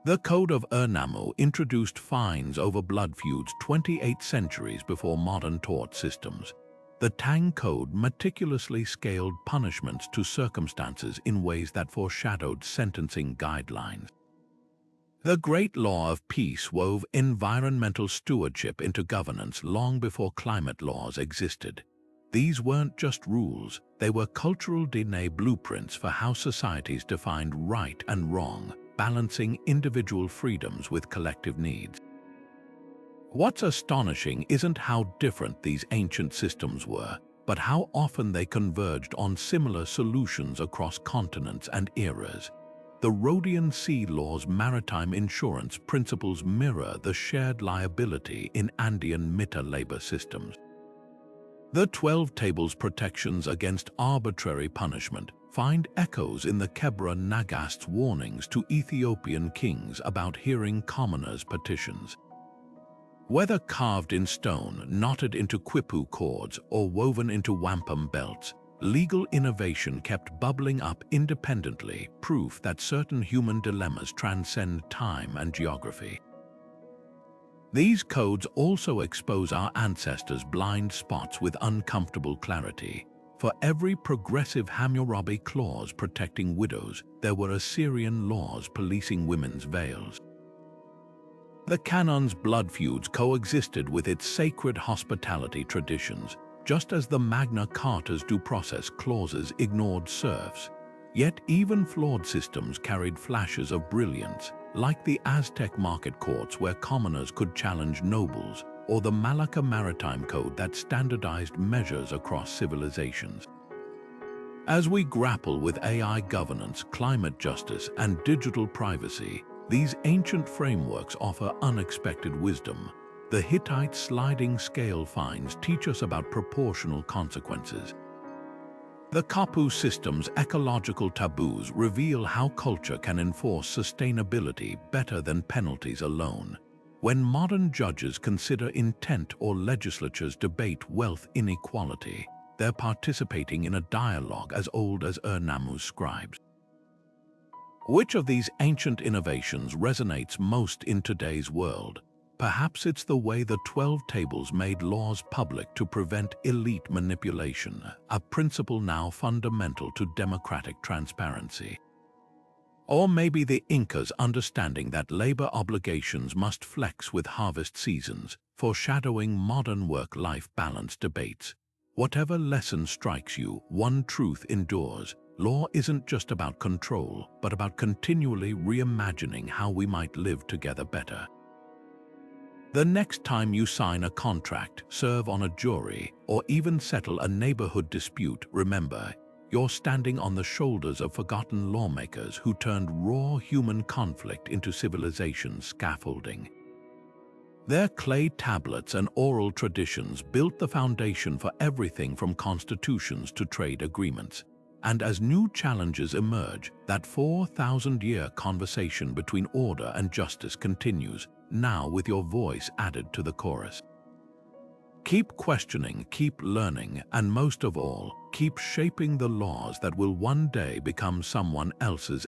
The Code of Ur-Nammu introduced fines over blood feuds 28 centuries before modern tort systems. The Tang Code meticulously scaled punishments to circumstances in ways that foreshadowed sentencing guidelines. The Great Law of Peace wove environmental stewardship into governance long before climate laws existed. These weren't just rules, they were cultural DNA blueprints for how societies defined right and wrong, balancing individual freedoms with collective needs. What's astonishing isn't how different these ancient systems were, but how often they converged on similar solutions across continents and eras. The Rhodian Sea Law's maritime insurance principles mirror the shared liability in Andean Mitta labor systems. The 12 Tables' protections against arbitrary punishment find echoes in the Kebra Nagast's warnings to Ethiopian kings about hearing commoners' petitions. Whether carved in stone, knotted into quipu cords, or woven into wampum belts, legal innovation kept bubbling up independently, proof that certain human dilemmas transcend time and geography. These codes also expose our ancestors' blind spots with uncomfortable clarity. For every progressive Hammurabi clause protecting widows, there were Assyrian laws policing women's veils. The canon's blood feuds coexisted with its sacred hospitality traditions, just as the Magna Carta's due process clauses ignored serfs. Yet even flawed systems carried flashes of brilliance, like the Aztec market courts where commoners could challenge nobles, or the Malacca Maritime Code that standardized measures across civilizations. As we grapple with AI governance, climate justice, and digital privacy, these ancient frameworks offer unexpected wisdom. The Hittite sliding scale finds teach us about proportional consequences. The Kapu system's ecological taboos reveal how culture can enforce sustainability better than penalties alone. When modern judges consider intent or legislatures debate wealth inequality, they're participating in a dialogue as old as Ur-Nammu's scribes. Which of these ancient innovations resonates most in today's world? Perhaps it's the way the 12 Tables made laws public to prevent elite manipulation, a principle now fundamental to democratic transparency. Or maybe the Incas understanding that labor obligations must flex with harvest seasons, foreshadowing modern work-life balance debates. Whatever lesson strikes you, one truth endures. Law isn't just about control, but about continually reimagining how we might live together better. The next time you sign a contract, serve on a jury, or even settle a neighborhood dispute, remember, you're standing on the shoulders of forgotten lawmakers who turned raw human conflict into civilization's scaffolding. Their clay tablets and oral traditions built the foundation for everything from constitutions to trade agreements. And as new challenges emerge, that 4,000-year conversation between order and justice continues, now with your voice added to the chorus. Keep questioning, keep learning, and most of all, keep shaping the laws that will one day become someone else's